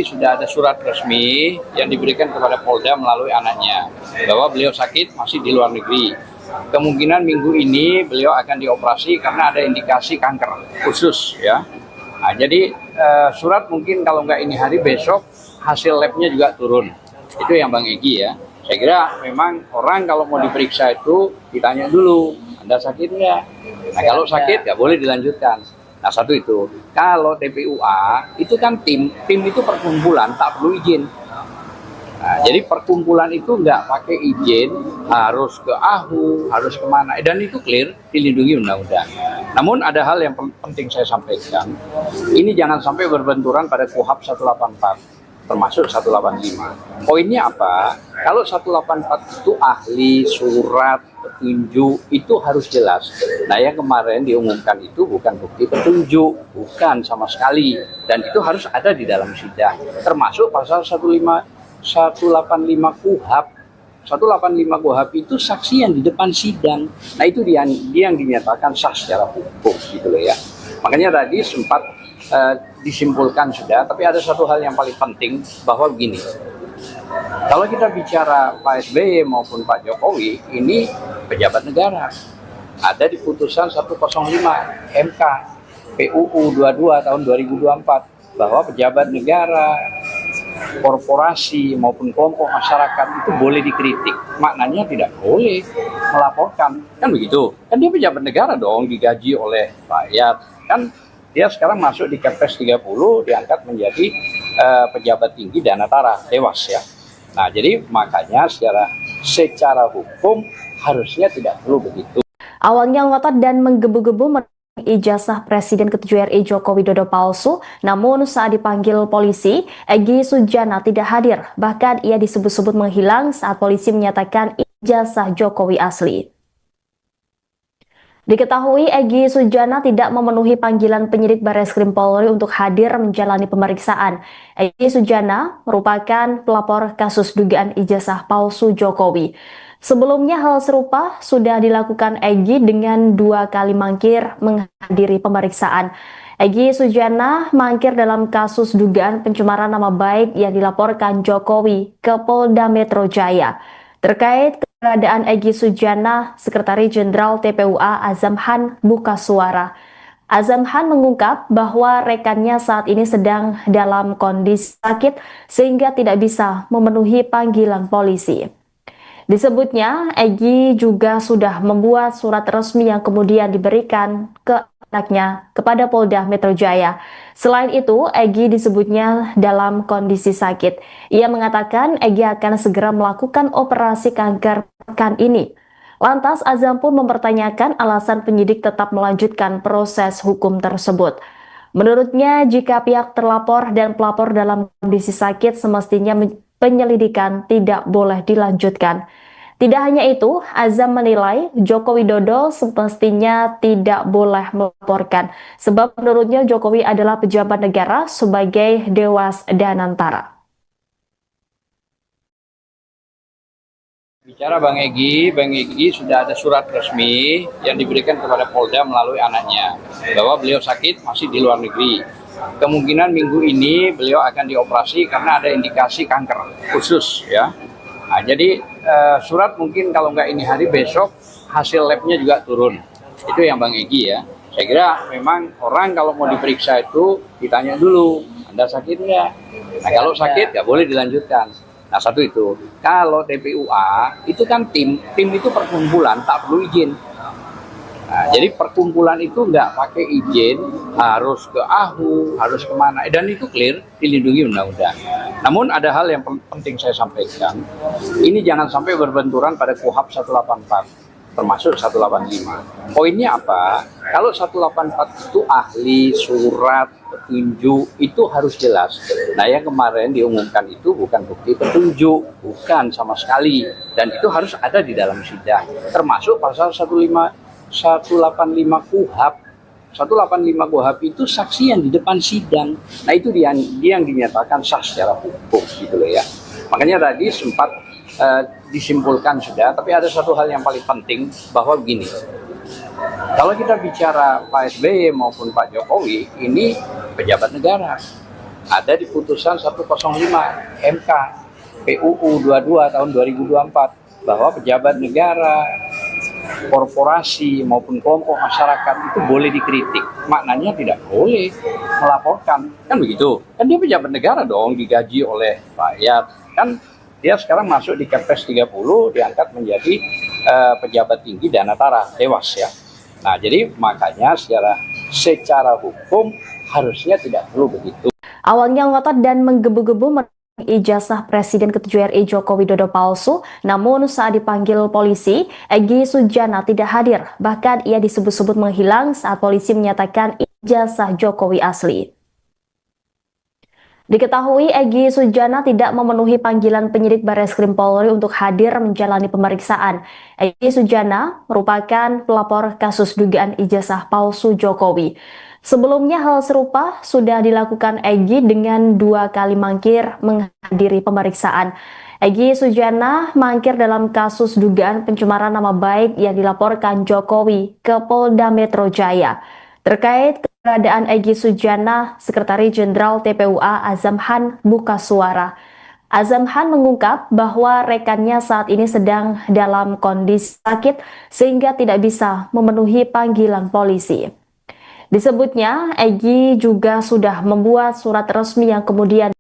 sudah ada surat resmi yang diberikan kepada Polda melalui anaknya bahwa beliau sakit masih di luar negeri. Kemungkinan minggu ini beliau akan dioperasi karena ada indikasi kanker khusus ya. Nah, jadi surat mungkin kalau nggak ini hari besok hasil labnya juga turun. Itu yang Bang Egy ya. Saya kira memang orang kalau mau diperiksa itu ditanya dulu, Anda sakit nggak? Nah kalau sakit nggak boleh dilanjutkan. Nah satu itu. Kalau TPUA itu kan tim itu perkumpulan tak perlu izin. Nah, jadi perkumpulan itu nggak pakai izin, harus ke AHU, harus kemana, dan itu clear, dilindungi undang-undang. Namun ada hal yang penting saya sampaikan, ini jangan sampai berbenturan pada KUHP 184, termasuk 185. Poinnya apa? Kalau 184 itu ahli, surat, petunjuk, itu harus jelas. Nah yang kemarin diumumkan itu bukan bukti petunjuk, bukan sama sekali. Dan itu harus ada di dalam sidang, termasuk pasal 185 KUHP. 185 KUHP itu saksi yang di depan sidang. Nah itu dia yang dinyatakan sah secara hukum gitu loh ya. Makanya tadi sempat disimpulkan sudah, tapi ada satu hal yang paling penting bahwa begini. Kalau kita bicara Pak SBY maupun Pak Jokowi, ini pejabat negara. Ada di putusan 105 MK PUU 22 tahun 2024 bahwa pejabat negara, korporasi maupun kelompok masyarakat itu boleh dikritik. Maknanya tidak boleh melaporkan, kan begitu? Kan dia pejabat negara dong, digaji oleh rakyat. Kan dia sekarang masuk di Kepres 30, diangkat menjadi pejabat tinggi Danatara, Dewas ya. Nah, jadi makanya secara hukum harusnya tidak perlu begitu. Awalnya ngotot dan menggebu-gebu ijazah Presiden ke-7 RI Joko Widodo palsu, namun saat dipanggil polisi, Egy Sujana tidak hadir. Bahkan ia disebut-sebut menghilang saat polisi menyatakan ijazah Jokowi asli. Diketahui Egy Sujana tidak memenuhi panggilan penyidik Bareskrim Polri untuk hadir menjalani pemeriksaan. Egy Sujana merupakan pelapor kasus dugaan ijazah palsu Jokowi. Sebelumnya hal serupa sudah dilakukan Egy dengan 2 kali mangkir menghadiri pemeriksaan. Egy Sujana mangkir dalam kasus dugaan pencemaran nama baik yang dilaporkan Jokowi ke Polda Metro Jaya. Terkait keberadaan Egy Sujana, Sekretaris Jenderal TPUA Azam Han buka suara. Azamhan mengungkap bahwa rekannya saat ini sedang dalam kondisi sakit sehingga tidak bisa memenuhi panggilan polisi. Disebutnya, Egy juga sudah membuat surat resmi yang kemudian diberikan ke anaknya kepada Polda Metro Jaya. Selain itu, Egy disebutnya dalam kondisi sakit. Ia mengatakan Egy akan segera melakukan operasi kanker pekan ini. Lantas, Azam pun mempertanyakan alasan penyidik tetap melanjutkan proses hukum tersebut. Menurutnya, jika pihak terlapor dan pelapor dalam kondisi sakit, semestinya penyelidikan tidak boleh dilanjutkan. Tidak hanya itu, Azam menilai Joko Widodo semestinya tidak boleh melaporkan, sebab menurutnya Jokowi adalah pejabat negara sebagai Dewas Danantara. Bicara Bang Egy sudah ada surat resmi yang diberikan kepada Polda melalui anaknya bahwa beliau sakit masih di luar negeri. Kemungkinan minggu ini beliau akan dioperasi karena ada indikasi kanker khusus ya. Nah, jadi surat mungkin kalau nggak ini hari besok hasil labnya juga turun. Itu yang Bang Egy ya. Saya kira memang orang kalau mau diperiksa itu ditanya dulu, Anda sakit nggak? Nah kalau sakit nggak boleh dilanjutkan. Nah satu itu, kalau TPUA itu kan tim itu perkumpulan tak perlu izin. Nah, jadi perkumpulan itu nggak pakai izin, harus ke AHU, harus kemana, dan itu clear, dilindungi undang-undang. Namun ada hal yang penting saya sampaikan, ini jangan sampai berbenturan pada KUHP 184, termasuk 185. Poinnya apa? Kalau 184 itu ahli, surat, petunjuk, itu harus jelas. Nah yang kemarin diumumkan itu bukan bukti petunjuk, bukan sama sekali. Dan itu harus ada di dalam sidang, termasuk pasal 185 KUHP. 185 KUHP itu saksi yang di depan sidang. Nah itu dia yang dinyatakan sah secara hukum gitu loh ya. Makanya tadi sempat disimpulkan sudah, tapi ada satu hal yang paling penting bahwa begini. Kalau kita bicara Pak SBY maupun Pak Jokowi, ini pejabat negara. Ada di putusan 105 MK PUU 22 tahun 2024 bahwa pejabat negara, korporasi maupun kelompok masyarakat itu boleh dikritik. Maknanya tidak boleh melaporkan. Kan begitu. Kan dia pejabat negara dong, digaji oleh rakyat. Kan dia sekarang masuk di Kepres 30, diangkat menjadi pejabat tinggi Danantara, Dewas ya. Nah, jadi makanya secara hukum harusnya tidak perlu begitu. Awalnya ngotot dan menggebu-gebu ijazah Presiden ke-7 RI Joko Widodo palsu, namun saat dipanggil polisi, Egy Sujana tidak hadir. Bahkan ia disebut-sebut menghilang saat polisi menyatakan ijazah Jokowi asli. Diketahui Egy Sujana tidak memenuhi panggilan penyidik Bareskrim Polri untuk hadir menjalani pemeriksaan. Egy Sujana merupakan pelapor kasus dugaan ijazah palsu Jokowi. Sebelumnya hal serupa sudah dilakukan Egy dengan 2 kali mangkir menghadiri pemeriksaan. Egy Sujana mangkir dalam kasus dugaan pencemaran nama baik yang dilaporkan Jokowi ke Polda Metro Jaya. Terkait keberadaan Egy Sujana, Sekretaris Jenderal TPUA Azamhan buka suara. Azamhan mengungkap bahwa rekannya saat ini sedang dalam kondisi sakit sehingga tidak bisa memenuhi panggilan polisi. Disebutnya, Egy juga sudah membuat surat resmi yang kemudian